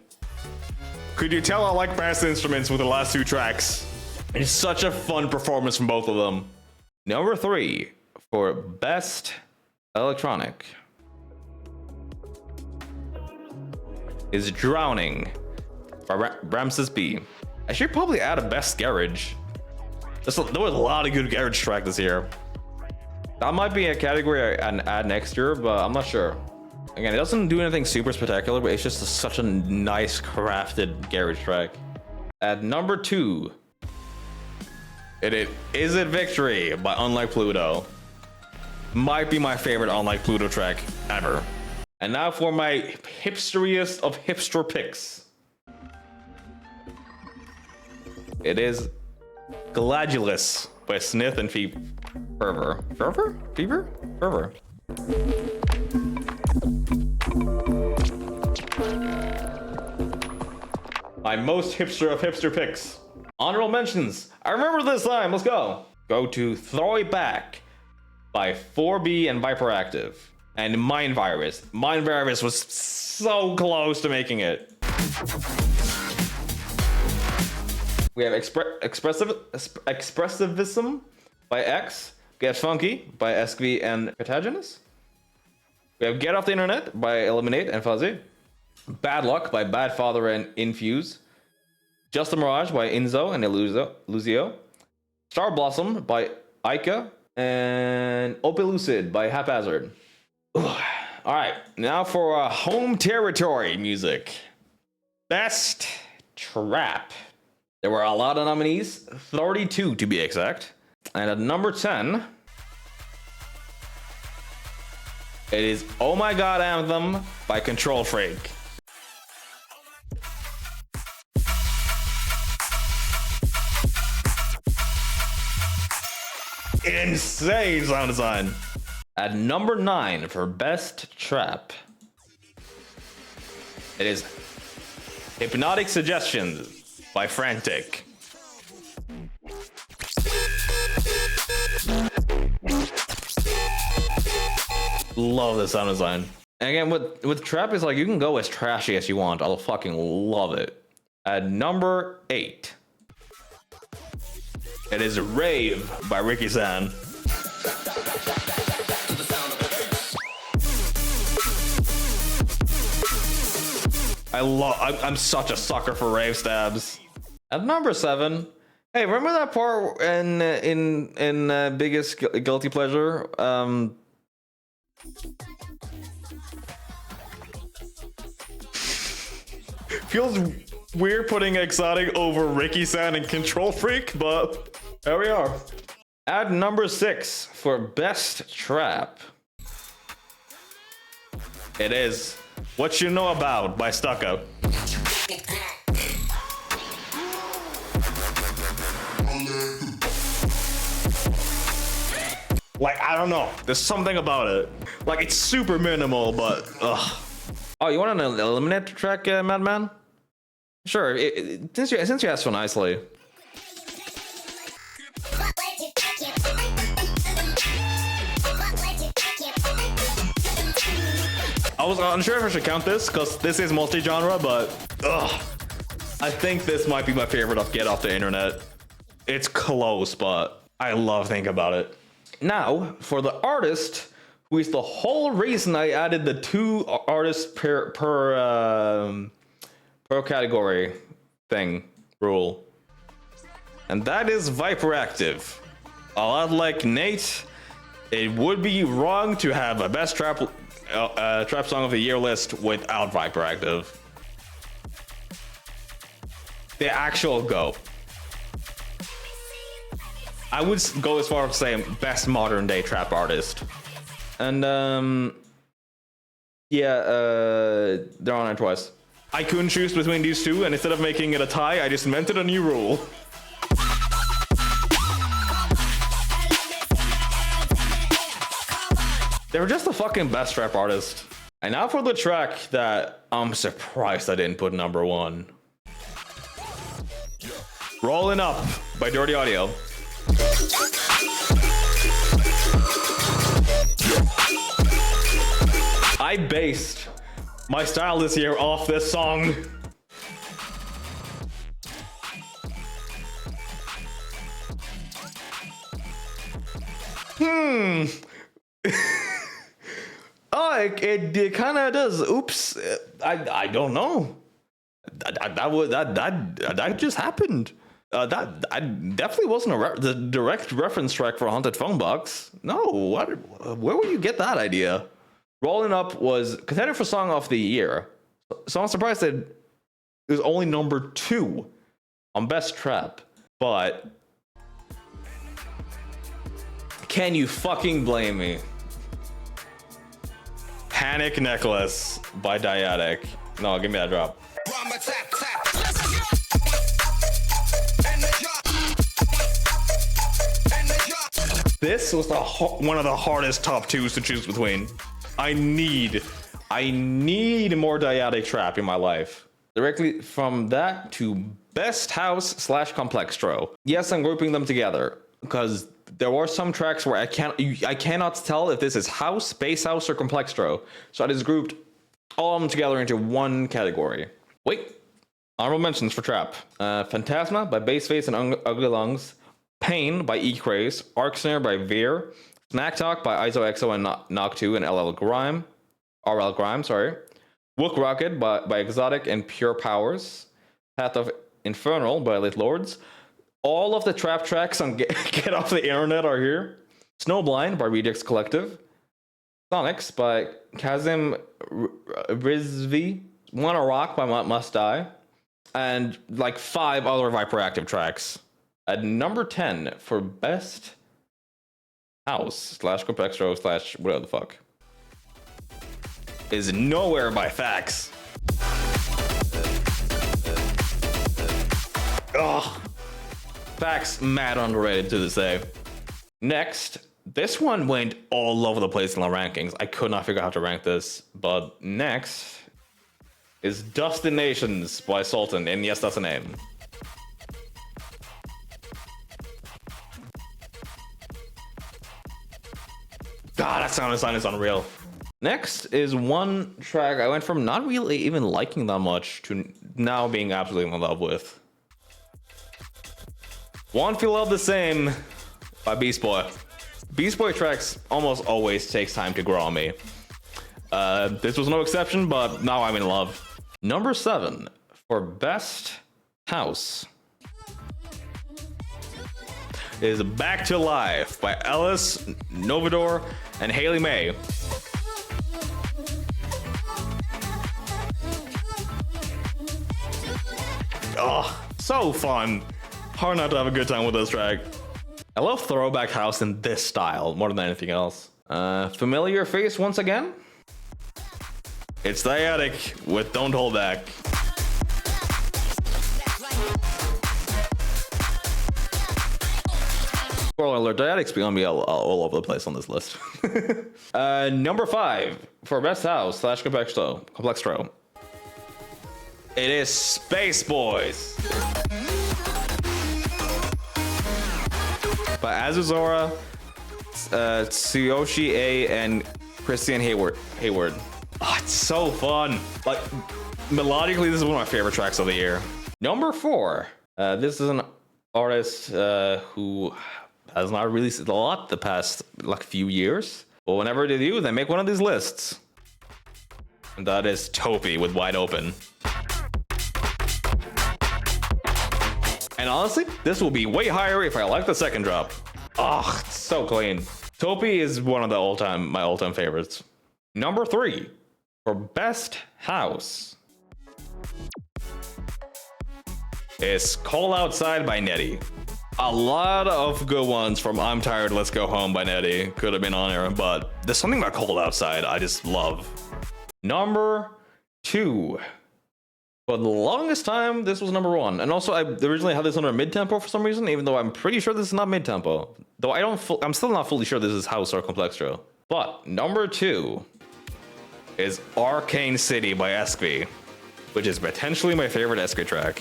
Could you tell I like bass instruments with the last 2 tracks? It's such a fun performance from both of them. Number 3 for best electronic is Drowning by Ramses B. I should probably add a best garage. There was a lot of good garage tracks this year. That might be a category I add next year, but I'm not sure. Again, it doesn't do anything super spectacular, but it's just such a nice crafted garage track. At number 2, Is It Victory by Unlike Pluto. Might be my favorite Unlike Pluto track ever. And now for my hipsteriest of hipster picks. It is Gladulous by Snith and Fervor. Fervor? My most hipster of hipster picks. Honorable mentions. I remember this time. Let's go. Go to Throw It Back by 4B and Viperactive. And Mind Virus. Mind Virus was so close to making it. We have Expressivism by X. Get Funky by SB and Patagonus. We have Get Off the Internet by Eliminate and Fuzzy. Bad Luck by Bad Father and Infuse. Just a Mirage by Inzo and Illusio. Star Blossom by Aika. And Opelucid by Haphazard. Alright, now for home territory music. Best Trap. There were a lot of nominees, 32 to be exact. And at number 10, it is Oh My God Anthem by Control Freak. Insane sound design. At number 9 for Best Trap, it is Hypnotic Suggestions by Frantic. Love the sound design. And again, with trap, it's like you can go as trashy as you want. I'll fucking love it. At number 8, it is Rave by Ricky San. I'm such a sucker for rave stabs. At number 7, hey, remember that part in Biggest Guilty Pleasure? Feels weird putting Exotic over Ricky San and Control Freak, but there we are. At number 6 for Best Trap, it is What You Know About by Stucco. Like, I don't know. There's something about it. Like, it's super minimal, but ugh. Oh, you want an eliminate track, Madman? Sure. Since you asked so nicely. I was unsure if I should count this because this is multi-genre, but ugh. I think this might be my favorite of Get Off the Internet. It's close, but I love thinking about it. Now, for the artist, who is the whole reason I added the 2 artists per category thing rule. And that is Viperactive. A lot like Nate, it would be wrong to have a best trap song of the year list without Viperactive. The actual GOAT. I would go as far as saying best modern day trap artist. And they're on it twice. I couldn't choose between these 2, and instead of making it a tie, I just invented a new rule. They were just the fucking best trap artist. And now for the track that I'm surprised I didn't put number 1. Rollin' Up by Dirty Audio. I based my style this year off this song. Oh, it kind of does. Oops, I don't know. That just happened. That definitely wasn't the direct reference track for Haunted Phone Box. No, where would you get that idea? Rollin' Up was contender for Song of the Year, so I'm surprised that it was only number 2 on Best Trap. But can you fucking blame me? Panic Necklace by Dyadic. No, give me that drop. This was one of the hardest top 2s to choose between. I need more Dyadic trap in my life. Directly from that to Best House / Complextro. Yes, I'm grouping them together because there were some tracks where I cannot tell if this is house, bass house, or Complextro. So I just grouped all of them together into one category. Wait, honorable mentions for trap: Phantasma by Bassface and Ugly Lungs, Pain by E-Craze, Arc Snare by Veer, Snack Talk by ISOXO and Knock2 and RL Grime, sorry. Wook Rocket by Exotic and Pure Powers, Path of Infernal by Lit Lords. All of the trap tracks on Get Off the Internet are here. Snowblind by Redix Collective, Sonics by Kazim Rizvi, Wanna Rock by Must Die, and like 5 other Viperactive tracks. At number 10 for Best House / Complextro / whatever the fuck is Nowhere by Fax. Ugh. Fax, mad underrated to this day. Next, this one went all over the place in the rankings. I could not figure out how to rank this, but next is Destinations by Sultan, and yes, that's a name. God, that sound design is unreal. Next is one track I went from not really even liking that much to now being absolutely in love with. Won't Feel Love the Same by Beast Boy. Beast Boy tracks almost always takes time to grow on me. This was no exception, but now I'm in love. Number 7 for Best House is Back to Life by Ellis, Novador, and Haley May. Oh, so fun. Hard not to have a good time with this track. I love throwback house in this style more than anything else. Familiar face once again. It's the Attic with Don't Hold Back. Spoiler alert, Diatic's gonna be all over the place on this list. Number 5 for best house / complex throw. It is Space Boys by Azuzora, Tsuyoshi A, and Christian Hayward. Oh, it's so fun. Like, melodically, this is one of my favorite tracks of the year. Number 4. This is an artist who has not released a lot the past few years. But whenever they do, they make one of these lists. And that is Topi with Wide Open. And honestly, this will be way higher if I like the second drop. Oh, it's so clean. Topi is one of the my all-time favorites. Number 3 for best house is Call Outside by Nettie. A lot of good ones from I'm Tired, Let's Go Home by Nettie could have been on here, but there's something about Cold Outside I just love. Number 2. For the longest time, this was number 1. And also, I originally had this under mid-tempo for some reason, even though I'm pretty sure this is not mid-tempo. Though I'm still not fully sure this is house or complextro. But number 2 is Arcane City by Esqui, which is potentially my favorite Esqui track.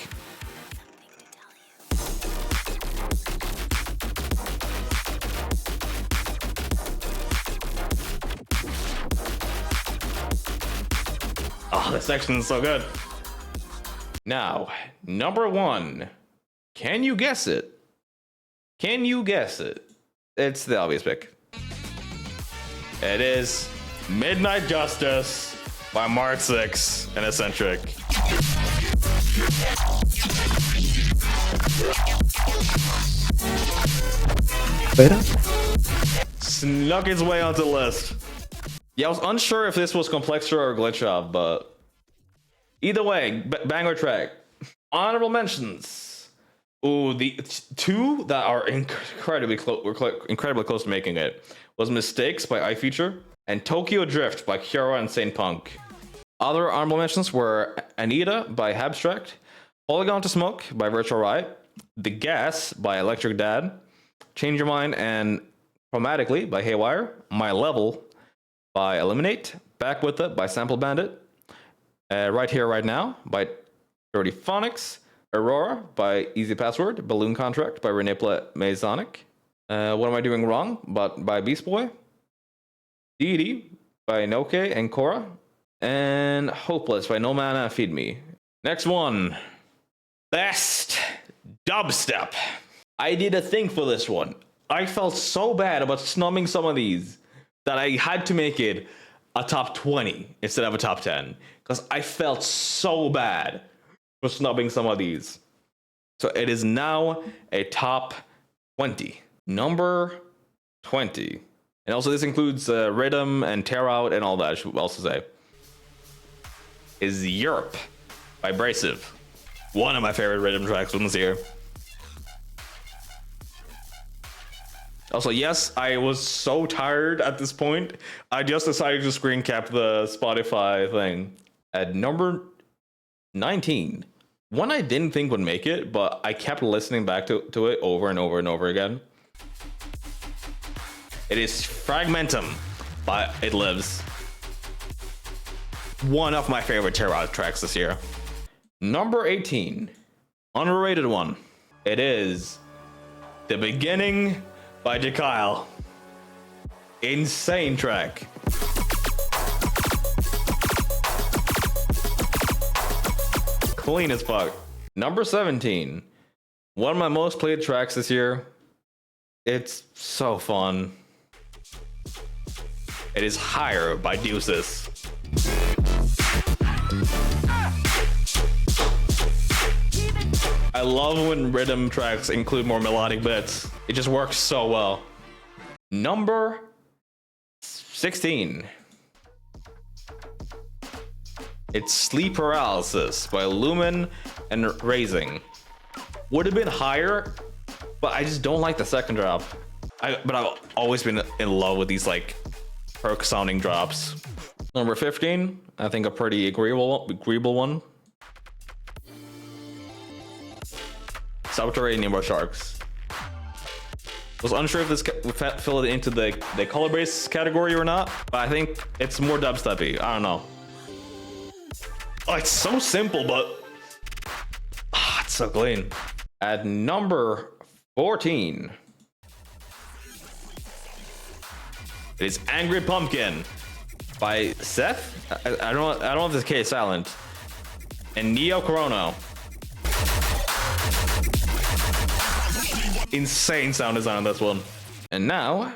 Oh, this section is so good. Now, number 1. Can you guess it? Can you guess it? It's the obvious pick. It is Midnight Justice by Mark 6 and Eccentric. Better? Snuck its way onto the list. Yeah, I was unsure if this was Complextro or Glitchov, but either way, banger track. Honorable mentions. Ooh, the 2 that are incredibly close to making it was Mistakes by iFeature and Tokyo Drift by Kiara and Saint Punk. Other honorable mentions were Anita by Abstract, Polygon to Smoke by Virtual Riot, The Gas by Electric Dad, Change Your Mind and Chromatically by Haywire, My Level by Eliminate, Back With It by Sample Bandit, Right Here, Right Now by Dirty Phonics, Aurora by Easy Password, Balloon Contract by Renipla Masonic, What Am I Doing Wrong by Beast Boy, Deity by Noke and Cora, and Hopeless by No Mana Feed Me. Next one, Best Dubstep. I did a thing for this one. I felt so bad about snubbing some of these that I had to make it a top 20 instead of a top 10. Because I felt so bad for snubbing some of these. So it is now a top 20. Number 20. And also this includes Rhythm and Tear Out and all that, I should also say. Is Europe by Abrasive. One of my favorite rhythm tracks from this year. Also, yes, I was so tired at this point, I just decided to screen cap the Spotify thing. At number 19, one I didn't think would make it, but I kept listening back to it over and over and over again. It is Fragmentum by It Lives. One of my favorite Tear Out tracks this year. Number 18, underrated one. It is The Beginning by Jakyle. Insane track. Clean as fuck. Number 17. One of my most played tracks this year. It's so fun. It is Higher by Deuces. I love when rhythm tracks include more melodic bits. It just works so well. Number 16. It's Sleep Paralysis by Lumen and Raising. Would have been higher, but I just don't like the second drop. But I've always been in love with these like perk sounding drops. Number 15, I think a pretty agreeable one. Subterranean by Sharks. Was unsure if this would fill it into the color base category or not, but I think it's more dubsteppy. I don't know. Oh, it's so simple, but it's so clean. At number 14, it is Angry Pumpkin by Seth. I don't know if this K is silent. And Neo Chrono. Insane sound design on this one. And now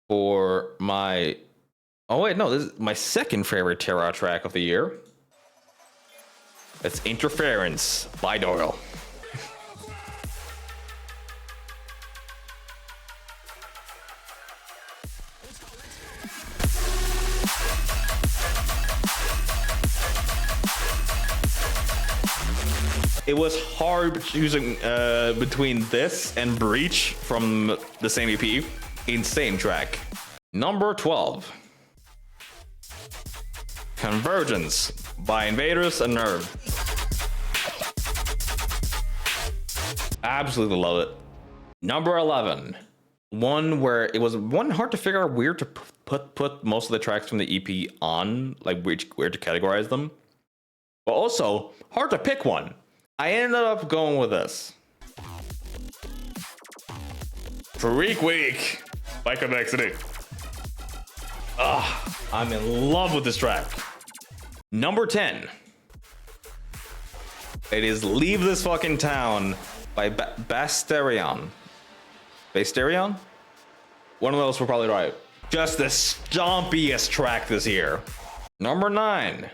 for my this is my second favorite Terra track of the year. It's Interference by Doyle. It was hard choosing between this and Breach from the same EP. Insane track. Number 12. Convergence by Invaders and Nerve. Absolutely love it. Number 11. One where it was hard to figure out where to put most of the tracks from the EP on, like where to categorize them. But also hard to pick one. I ended up going with this. Freak Week by Convexity. I'm in love with this track. Number 10. It is Leave This Fucking Town by Pateron. Pateron? One of those were probably right. Just the stompiest track this year. Number 9.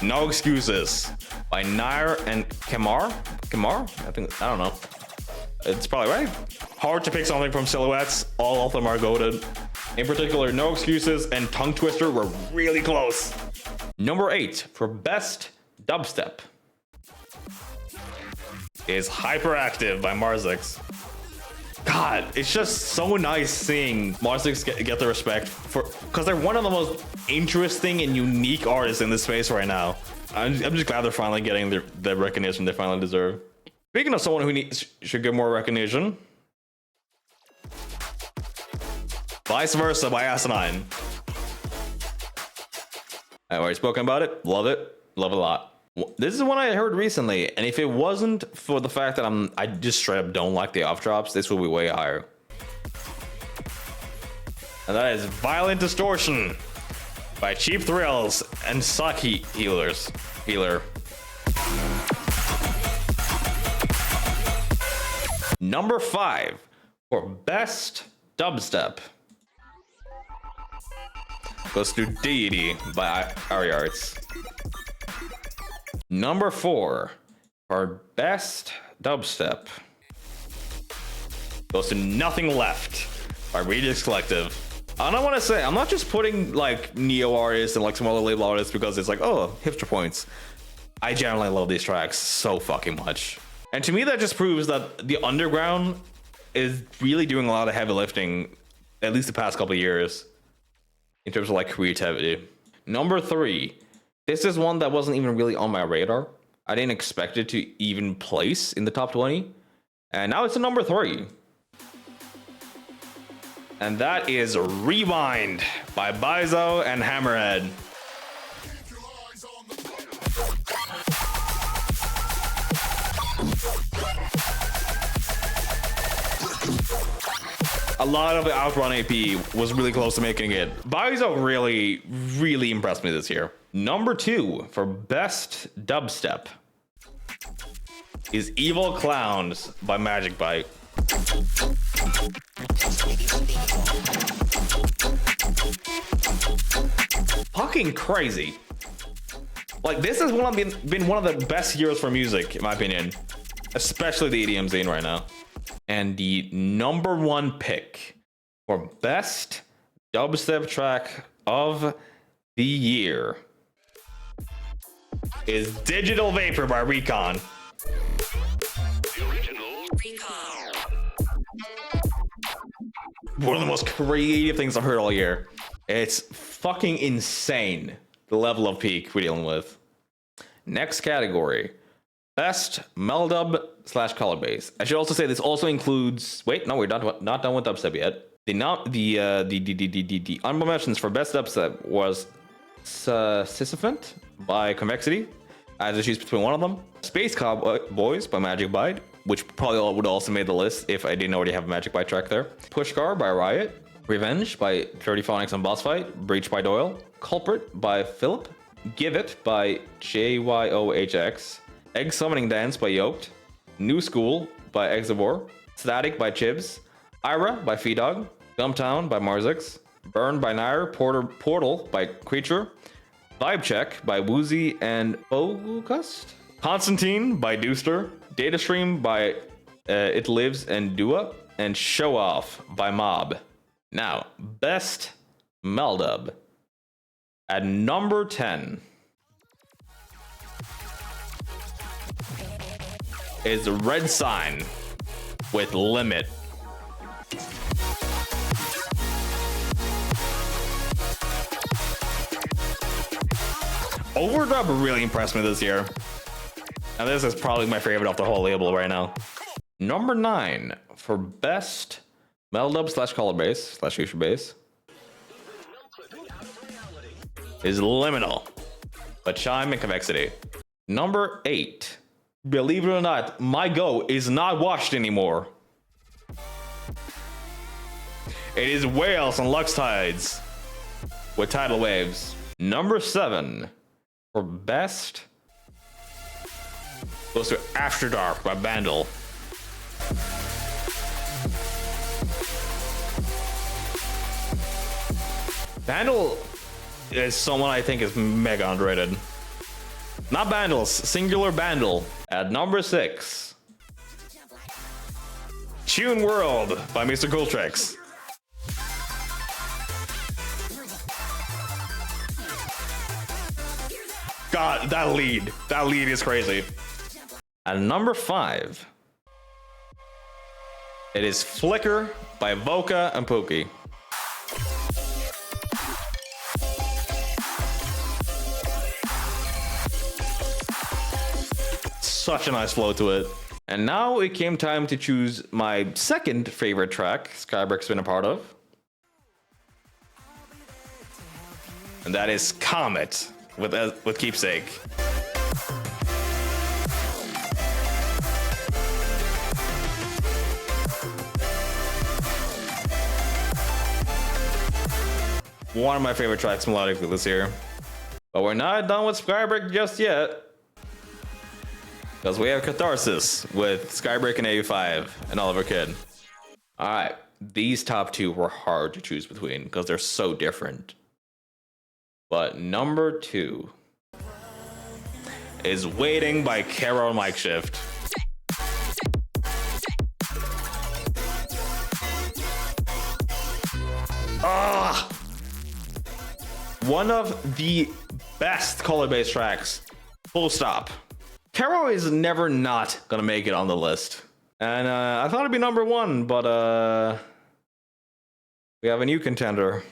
No Excuses by Nair and Kamar? I don't know. It's probably right. Hard to pick something from Silhouettes. All of them are goated. In particular, No Excuses and Tongue Twister were really close. Number 8 for Best Dubstep is Hyperactive by Marzix. God, it's just so nice seeing Marzix get the respect because they're one of the most interesting and unique artists in this space right now. I'm just glad they're finally getting the recognition they finally deserve. Speaking of someone who should get more recognition, Vice Versa by Asinine. I've already spoken about it. Love it. Love it a lot. This is one I heard recently, and if it wasn't for the fact that I just straight up don't like the off drops, this would be way higher. And that is Violent Distortion by Cheap Thrills and Suck Healer. Number 5 for Best Dubstep goes to Deity by Ariarts. Number 4 for Best Dubstep goes to Nothing Left by Regis Collective. And I want to say, I'm not just putting like neo artists and like some other label artists because it's like, oh, hipster points. I generally love these tracks so fucking much. And to me, that just proves that the underground is really doing a lot of heavy lifting, at least the past couple of years, in terms of like creativity. Number 3. This is one that wasn't even really on my radar. I didn't expect it to even place in the top 20. And now it's a number 3. And that is Rewind by Bizo and Hammerhead. A lot of the Outrun AP was really close to making it. Bizo really, really impressed me this year. Number 2 for Best Dubstep is Evil Clowns by Magic Bite. Fucking crazy. Like, this has been one of the best years for music, in my opinion. Especially the EDM scene right now. And the number 1 pick for Best Dubstep Track of the year is Digital Vapor by Recon. One of the most creative things I've heard all year. It's fucking insane, the level of peak we're dealing with. Next category, best meldub / color base. I should also say this also includes. Wait, no, we're not done with dubstep yet. The honorable mentions for best dubstep was Sisyphant by Convexity. I had to choose between one of them. Space Cowboys by Magic Byte, which probably would also made the list if I didn't already have a Magic Byte track there. Pushcar by Riot. Revenge by 30 Phonics on Boss Fight. Breach by Doyle. Culprit by Philip. Give It by JYOHX. Egg Summoning Dance by Yoked. New School by Exivore. Static by Chibs. Ira by Feedog. Gumptown by Marzix. Burn by Nair. Portal by Creature. Vibe Check by Woozy and Ogust. Constantine by Dooster. Data Stream by It Lives and Dua. And Show Off by Mob. Now, best meldub. At number 10 is Red Sign with Limit. Overdub really impressed me this year. And this is probably my favorite off the whole label right now. Number 9 for best meldub / color base / future base is Liminal by Chime and Convexity. Number 8, believe it or not, my go is not washed anymore. It is Whales and Lux Tides with Tidal Waves. Number 7 for best goes to After Dark by Bandle. Bandle is someone I think is mega underrated. Not Bandles, singular Bandle. At number 6, Tune World by Mr. Cooltrex. God, that lead is crazy. At number 5, it is Flicker by Voka and Pookie. Such a nice flow to it. And now it came time to choose my second favorite track Skybrick's been a part of. And that is Comet with Keepsake. One of my favorite tracks melodically this year. But we're not done with Skybrick just yet. Because we have Catharsis with Skybrick and 85 and Oliver Kidd. Alright, these top 2 were hard to choose between because they're so different. But number 2 is Waiting by Kara and Mike Shift. One of the best color-based tracks. Full stop. Caro is never not gonna make it on the list. And I thought it'd be number 1, but we have a new contender.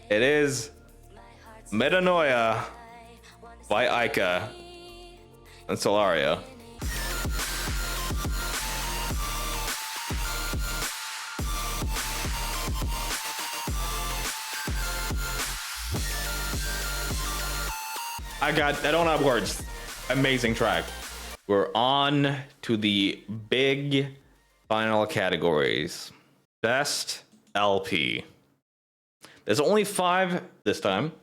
It is Metanoia by Ica and Solaria. I don't have words. Amazing track. We're on to the big final categories. Best LP. There's only 5 this time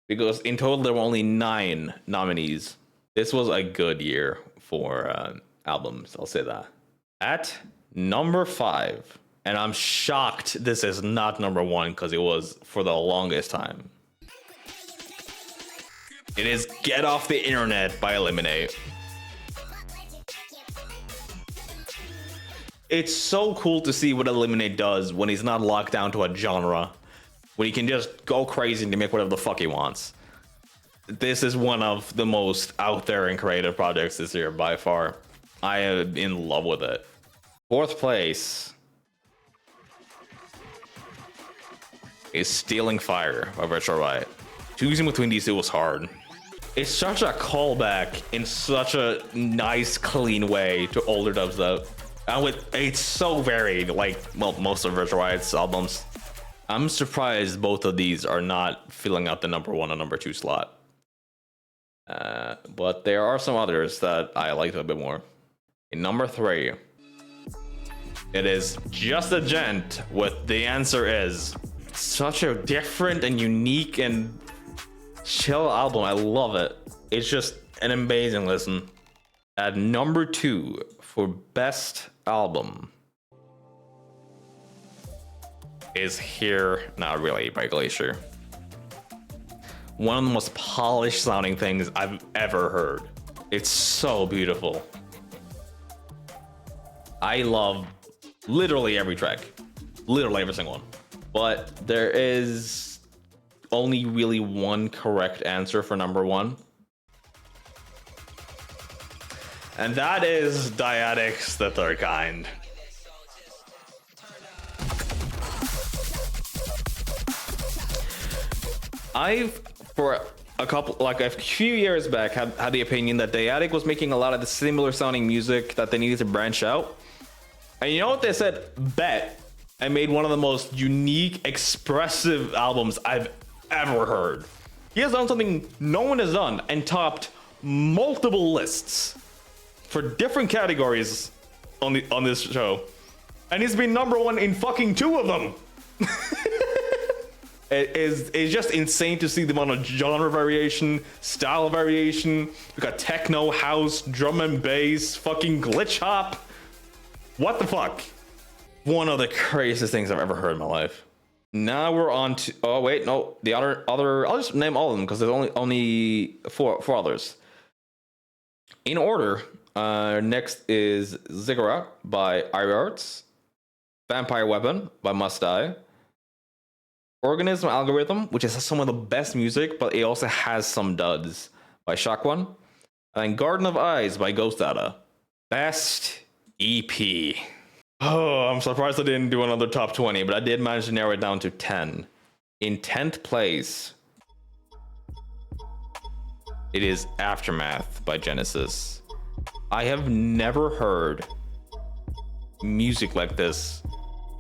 because in total there were only 9 nominees. This was a good year for albums, I'll say that. At number 5, and I'm shocked this is not number 1 because it was for the longest time. It is Get Off the Internet by Eliminate. It's so cool to see what Eliminate does when he's not locked down to a genre. when he can just go crazy and make whatever the fuck he wants. This is one of the most out there and creative projects this year by far. I am in love with it. Fourth place is Stealing Fire by Virtual Riot. Choosing between these two was hard. It's such a callback in such a nice, clean way to older dubstep. And it's so varied, like, well, most of Virtual Riot's albums. I'm surprised both of these are not filling out the number 1 and number 2 slot. But there are some others that I liked a bit more. In number 3, it is Just a Gent with The Answer Is. Such a different and unique and chill album. I love it. It's just an amazing listen. At number 2 for best album is Here Not Really by Glacier. One of the most polished sounding things I've ever heard. It's so beautiful. I love literally every track, literally every single one. But there is only really one correct answer for number 1. And that is Dyadics, The Third Kind. For a few years back, had the opinion that Dyadic was making a lot of the similar sounding music that they needed to branch out. And you know what they said? Bet. I made one of the most unique, expressive albums I've ever heard. He has done something no one has done and topped multiple lists for different categories on this show. And he's been number 1 in fucking 2 of them. It's just insane to see the amount of genre variation, style variation. We got techno, house, drum and bass, fucking glitch hop. What the fuck? One of the craziest things I've ever heard in my life. Now we're on to, oh wait, no, the other, I'll just name all of them because there's only four others. In order, next is Ziggurat by Arts, Vampire Weapon by Must Die, Organism Algorithm, which is some of the best music, but it also has some duds, by Shakwan, and Garden of Eyes by Ghost Data. Best EP. Oh, I'm surprised I didn't do another top 20, but I did manage to narrow it down to 10. In 10th place, it is Aftermath by Genesis. I have never heard music like this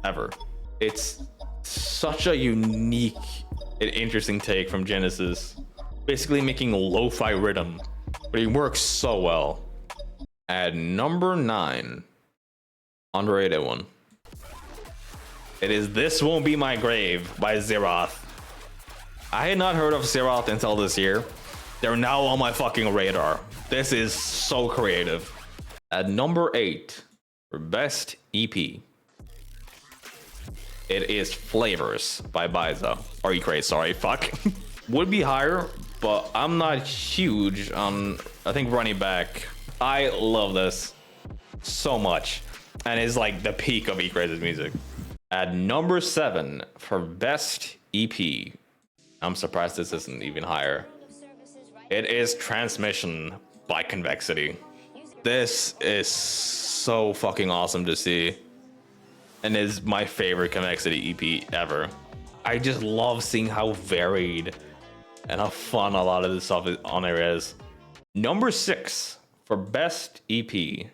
ever. It's such a unique and interesting take from Genesis. Basically making lo-fi rhythm, but it works so well. At number 9, underrated one. It is This Won't Be My Grave by ZEROlav. I had not heard of ZEROlav until this year. They're now on my fucking radar. This is so creative. At number 8 for best EP, it is Flavors by Biza. Or E-Crate, sorry, fuck. Would be higher, but I'm not huge on, I think, Running Back. I love this so much. And it's like the peak of E-Crate's music. At number 7 for best EP, I'm surprised this isn't even higher. It is Transmission by Convexity. This is so fucking awesome to see, and is my favorite Convexity EP ever. I just love seeing how varied and how fun a lot of this stuff on there is. Number 6 for best EP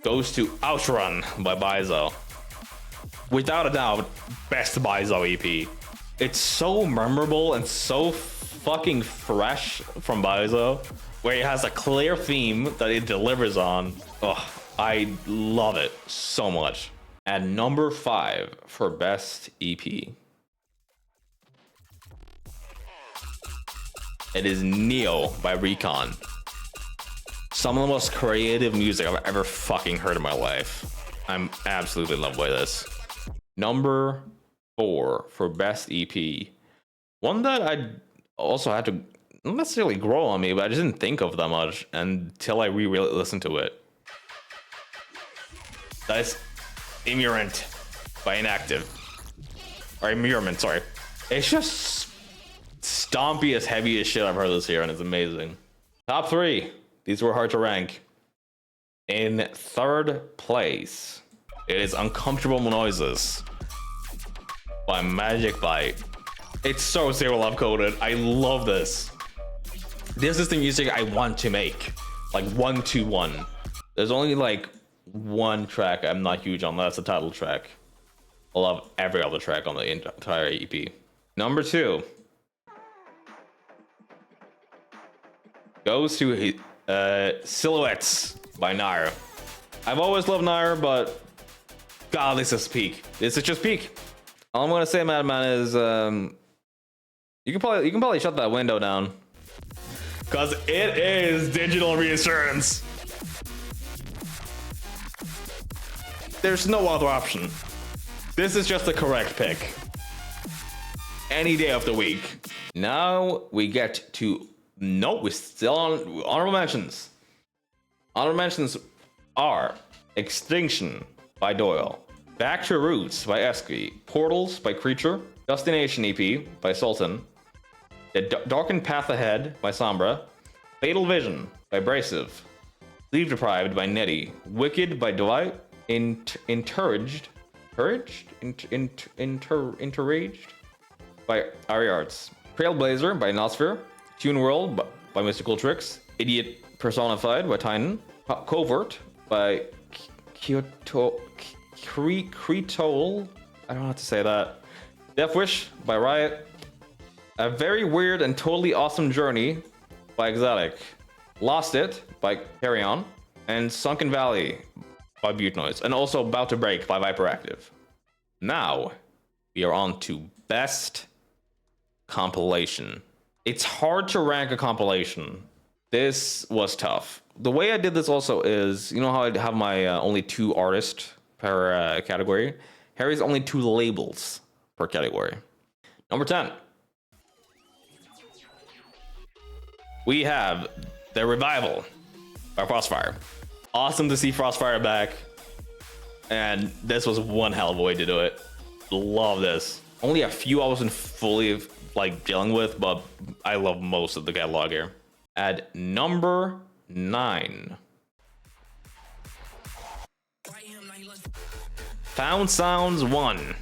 goes to Outrun by Bizo. Without a doubt, best Bizo EP. It's so memorable and so fucking fresh from Bizo, where it has a clear theme that it delivers on. Oh, I love it so much. At number 5 for best EP, it is Neo by Recon. Some of the most creative music I've ever fucking heard in my life. I'm absolutely in love with this. Number 4 for best EP. One that I also had to not necessarily grow on me, but I just didn't think of that much until I re-listened to it. That is Immurent by Inactive. or Murament, sorry. It's just stompy as heavy as shit I've heard this year, and it's amazing. Top 3. These were hard to rank. In 3rd place, it is Uncomfortable Noises by Magic Bite. It's so ZEROlav coded. I love this. This is the music I want to make. Like 1-2-1. There's only like one track I'm not huge on. That's the title track. I love every other track on the entire EP. Number 2 goes to Silhouettes by Nair. I've always loved Nair, but God, this is peak. This is just peak. All I'm gonna say, Madman, is you can probably shut that window down, cause it is digital reassurance. There's no other option. This is just the correct pick. Any day of the week. Now we get to we're still on honorable mentions. Honorable mentions are Extinction by Doyle, Back to Roots by Esky, Portals by Creature, Destination EP by Sultan, The Darkened Path Ahead by Sombra, Fatal Vision by Brasive, Sleep Deprived by Nettie, Wicked by Dwight, Encouraged by Ari Arts, Trailblazer by Nossphere, Tune World by Mystical Tricks, Idiot Personified by Titan, Covert by Kretol, I don't know how to say that, Death Wish by Riot, A Very Weird and Totally Awesome Journey by Exotic, Lost It by Pateron, and Sunken Valley by Butte Noise, and also About to Break by Viperactive. Now we are on to Best Compilation. It's hard to rank a compilation. This was tough. The way I did this also is, you know how I have my only 2 artists per category? Harry's only 2 labels per category. Number 10. We have The Revival by Frostfire. Awesome to see Frostfire back. And this was one hell of a way to do it. Love this. Only a few I wasn't fully like dealing with, but I love most of the catalog here. At number 9, Found Sounds 1.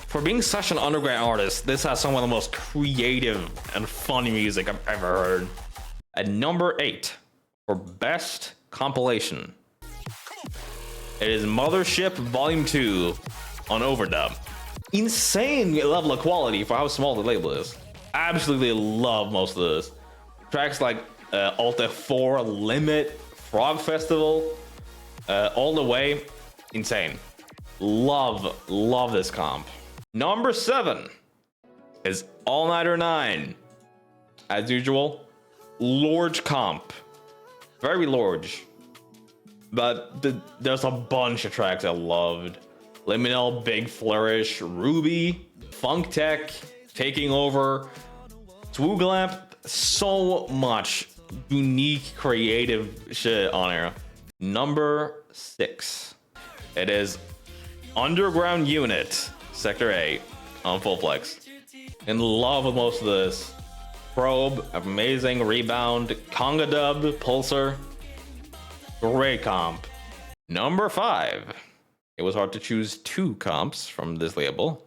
For being such an underground artist, this has some of the most creative and funny music I've ever heard. At number 8, for Best Compilation, it is Mothership Volume 2 on Overdub. Insane level of quality for how small the label is. Absolutely love most of this. Tracks like Alta 4, Limit, Frog Festival, All the Way, insane. Love this comp. Number 7 is All Nighter 9. As usual, large comp. Very large. But there's a bunch of tracks I loved. Liminal, Big Flourish, Ruby, Funk Tech, Taking Over, Swooglamp. So much unique, creative shit on here. Number 6. It is Underground Unit, Sector 8 on Full Flex. In love with most of this. Probe, amazing. Rebound, Conga Dub, Pulsar. Great comp. Number 5. It was hard to choose 2 comps from this label.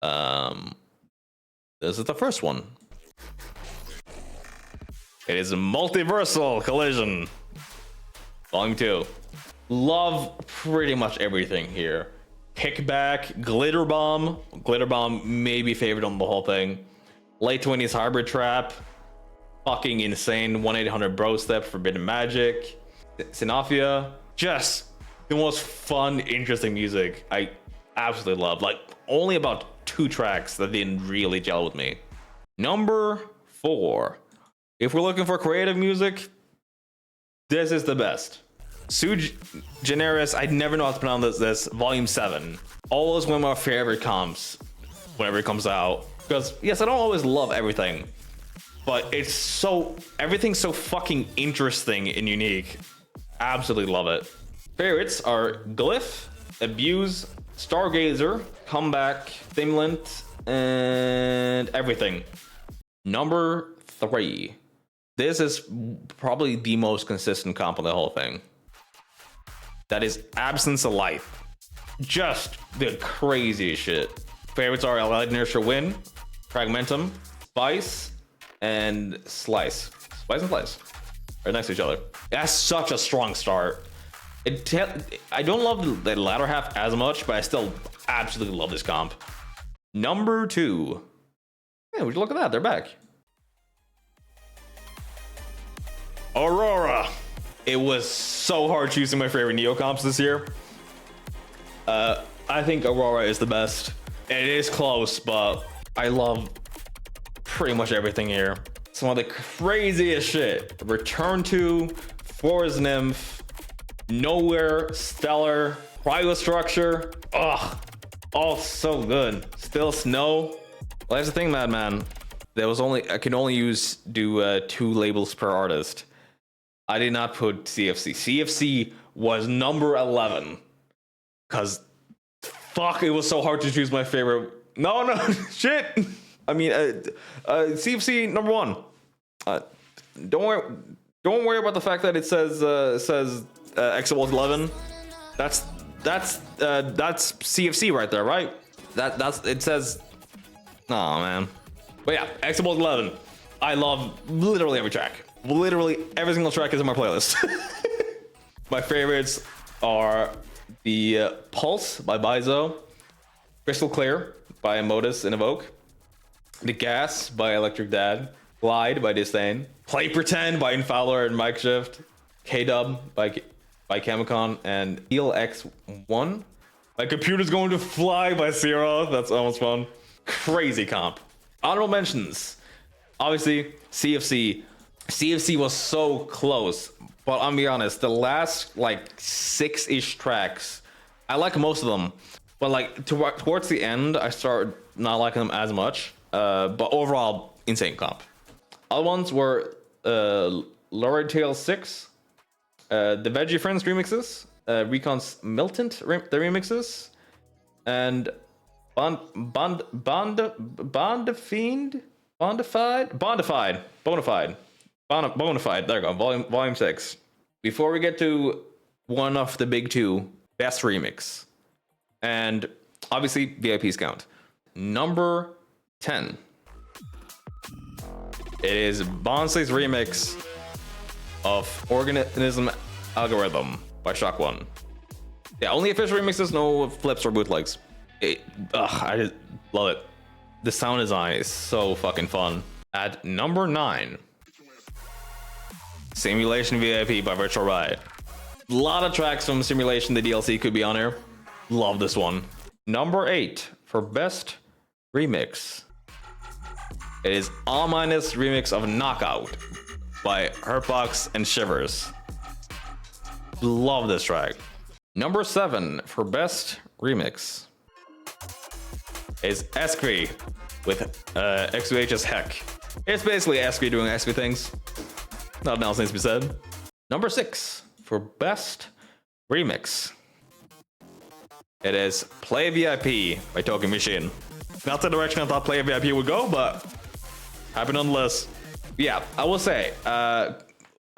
This is the first one. It is Multiversal Collision, Volume 2. Love pretty much everything here. Kickback, Glitter Bomb. Glitter Bomb may be favorite on the whole thing. Late 20s Hybrid Trap. Fucking insane. 1-800 Bro Step, Forbidden Magic. Sinafia. Just the most fun, interesting music I absolutely love. Like, only about 2 tracks that didn't really gel with me. Number 4. If we're looking for creative music, this is the best. Sui Generis, I never know how to pronounce this, Volume 7. Always one of my favorite comps whenever it comes out. Because, yes, I don't always love everything, but everything's so fucking interesting and unique. Absolutely love it. Favorites are Glyph, Abuse, Stargazer, Comeback, Thimblant, and everything. Number 3. This is probably the most consistent comp on the whole thing. That is Absence of Life. Just the craziest shit. Favorites are Allied Inertia Win, Fragmentum, Spice, and Slice. Spice and Slice are next to each other. That's such a strong start. I don't love the latter half as much, but I still absolutely love this comp. Number 2. Yeah, would you look at that? They're back. Aurora. It was so hard choosing my favorite Neo comps this year. I think Aurora is the best. It is close, but I love pretty much everything here. Some of the craziest shit. Return to, Forest Nymph, Nowhere, Stellar, Cryostructure. Ugh, all so good. Still Snow. Well, that's the thing, Madman. I can only do 2 labels per artist. I did not put CFC. CFC was number 11. Cause fuck, it was so hard to choose my favorite. No, shit. I mean, CFC number 1. Don't worry about the fact that it says Exabolt 11. That's CFC right there, right? That's it says. Oh man. But yeah, Exabolt 11. I love literally every track. Literally every single track is in my playlist. My favorites are the Pulse by Bizo, Crystal Clear by Modus and Evoke, The Gas by Electric Dad, Glide by Disdain, Play Pretend by Infowler and Mike Shift, K-Dub by Chemicon, and Heal X1. My computer's going to fly by Zero. That's almost fun. Crazy comp. Honorable mentions. Obviously, CFC. CFC was so close, but I'll be honest, the last like 6-ish tracks, I like most of them, but like towards the end, I started not liking them as much. But overall, insane comp. Other ones were Lurid Tale 6, the Veggie Friends remixes, Recon's Militant the remixes, and Bonafide. There you go. Volume 6. Before we get to one of the big 2, best remix, and obviously VIPs count. Number 10. It is Bonsley's remix of Organism Algorithm by Shock One. Yeah, only official remixes, no flips or bootlegs. I just love it. The sound design is so fucking fun. At number 9, Simulation VIP by Virtual Riot. A lot of tracks from Simulation, the DLC, could be on here. Love this one. Number 8 for best remix. It is All Minus remix of Knockout by Hurtbox and Shivers. Love this track. Number 7 for best remix is Escry with XUH's Heck. It's basically Escry doing Escry things. Nothing else needs to be said. Number 6 for best remix. It is Play VIP by Token Machine. Not the direction I thought Play VIP would go, but happy nonetheless. Yeah, I will say,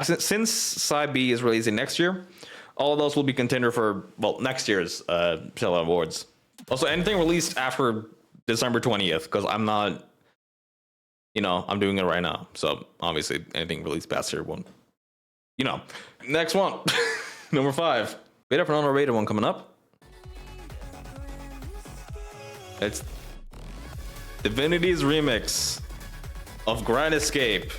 since Side B is releasing next year, all of those will be contender for, well, next year's ZEROlav Awards. Also, anything released after December 20th, because I'm not, I'm doing it right now. So obviously anything released past here won't, Next one, number 5. Wait up for an underrated one coming up. It's Divinity's remix of Grand Escape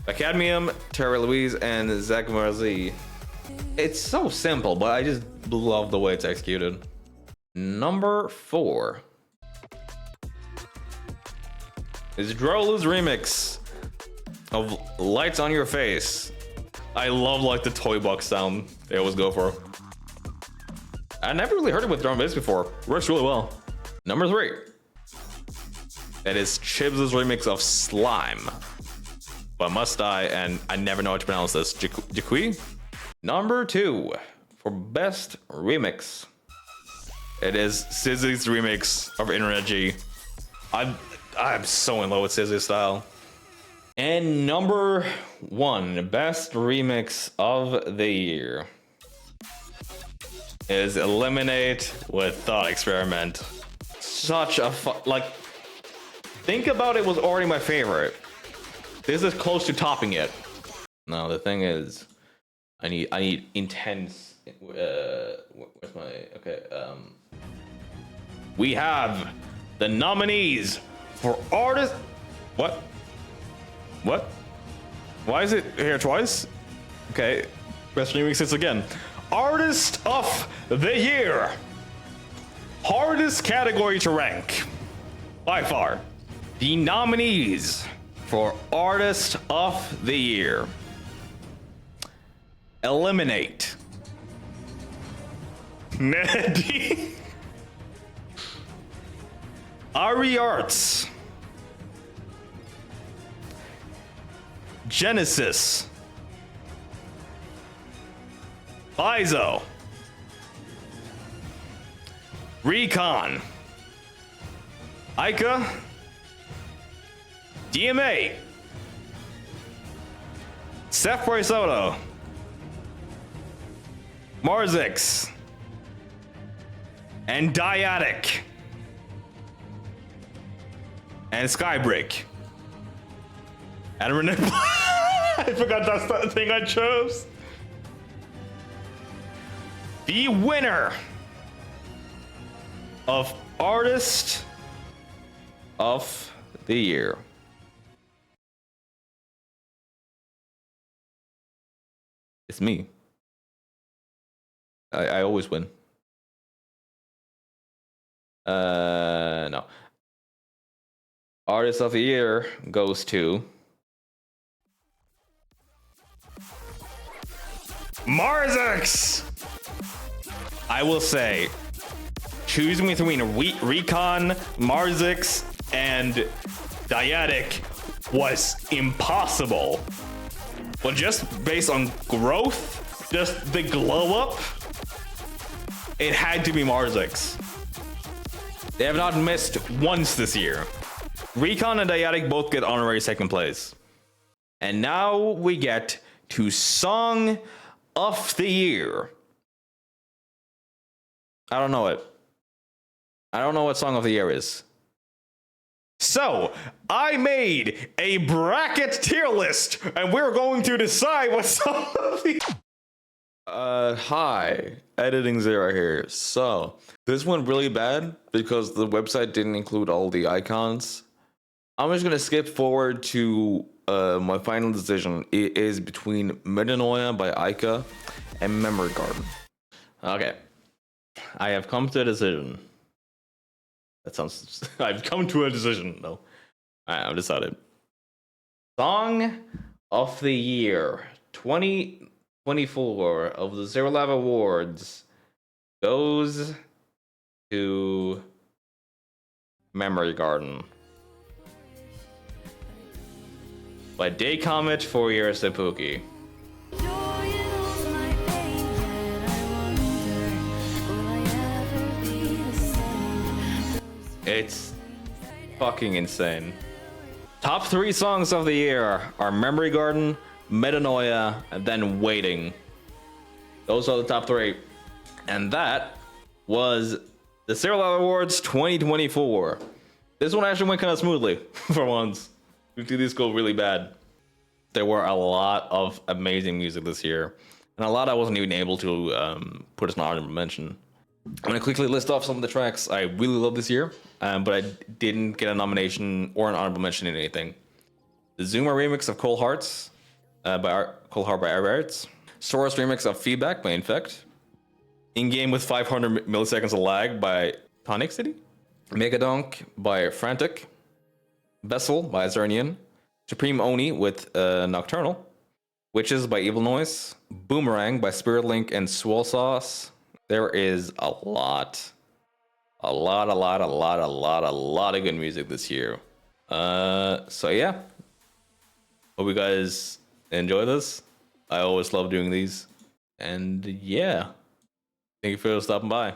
by Cadmium, Terry Louise, and Zach Marzi. It's so simple, but I just love the way it's executed. Number 4 is Drola's remix of Lights on Your Face. I love like the toy box sound they always go for. I never really heard it with drum bass before. Works really well. Number 3. It is Chibs' remix of Slime by Must Die, and I never know how to pronounce this. Jakui. Number 2 for best remix It is SZA's remix of Internet G. I'm so in love with SZA's style. And number 1 best remix of the year is Eliminate with Thought Experiment. Such a like, think about it, was already my favorite. This is close to topping it. No, the thing is, I need intense. Where's my okay? We have the nominees for artist. What? Why is it here twice? Okay, best remixes again. Artist of the year. Hardest category to rank by far. The nominees for artist of the year: Eliminate, Neddy, Ari Arts, Genesis, Bizo, Recon, Ica, DMA, Seth Soto, Marzix, and Dyadic, and Skybreak. And I forgot that's the thing I chose. The winner of Artist of the Year is me. I always win. No. Artist of the Year goes to Marzix. I will say, choosing between Recon, Marzix, and Dyadic was impossible. But just based on growth, just the glow up, it had to be Marzix. They have not missed once this year. Recon and Dyadic both get honorary second place. And now we get to Song of the Year. I don't know it. I don't know what Song of the Year is. So, I made a bracket tier list, and we're going to decide what Song of the Hi, Editing Zero here. So, this went really bad because the website didn't include all the icons. I'm just gonna skip forward to my final decision. It is between Metanoia by Ica and Memory Garden. Okay. I have come to a decision. That sounds... I've come to a decision, though. Alright, I've decided. Song of the Year 2024 of the ZEROlav Awards goes to Memory Garden by Day Comet for Your Seppuku. It's fucking insane. Top 3 songs of the year are Memory Garden, Metanoia, and then Waiting. Those are the top 3. And that was the ZEROlav Awards 2024. This one actually went kind of smoothly for once. Usually these go really bad. There were a lot of amazing music this year, and a lot I wasn't even able to put as an honorable mention. I'm gonna quickly list off some of the tracks I really love this year, but I didn't get a nomination or an honorable mention in anything. The Zuma remix of Cold Heart by Ari Arts. Sora's remix of Feedback by Infect. In Game with 500 milliseconds of lag by Tonic City. Megadonk by Frantic. Vessel by Zernian. Supreme Oni with Nocturnal. Witches by Evil Noise. Boomerang by Spirit Link and Swole Sauce. There is a lot of good music this year. So yeah. Hope you guys enjoy this. I always love doing these. And yeah. Thank you for stopping by.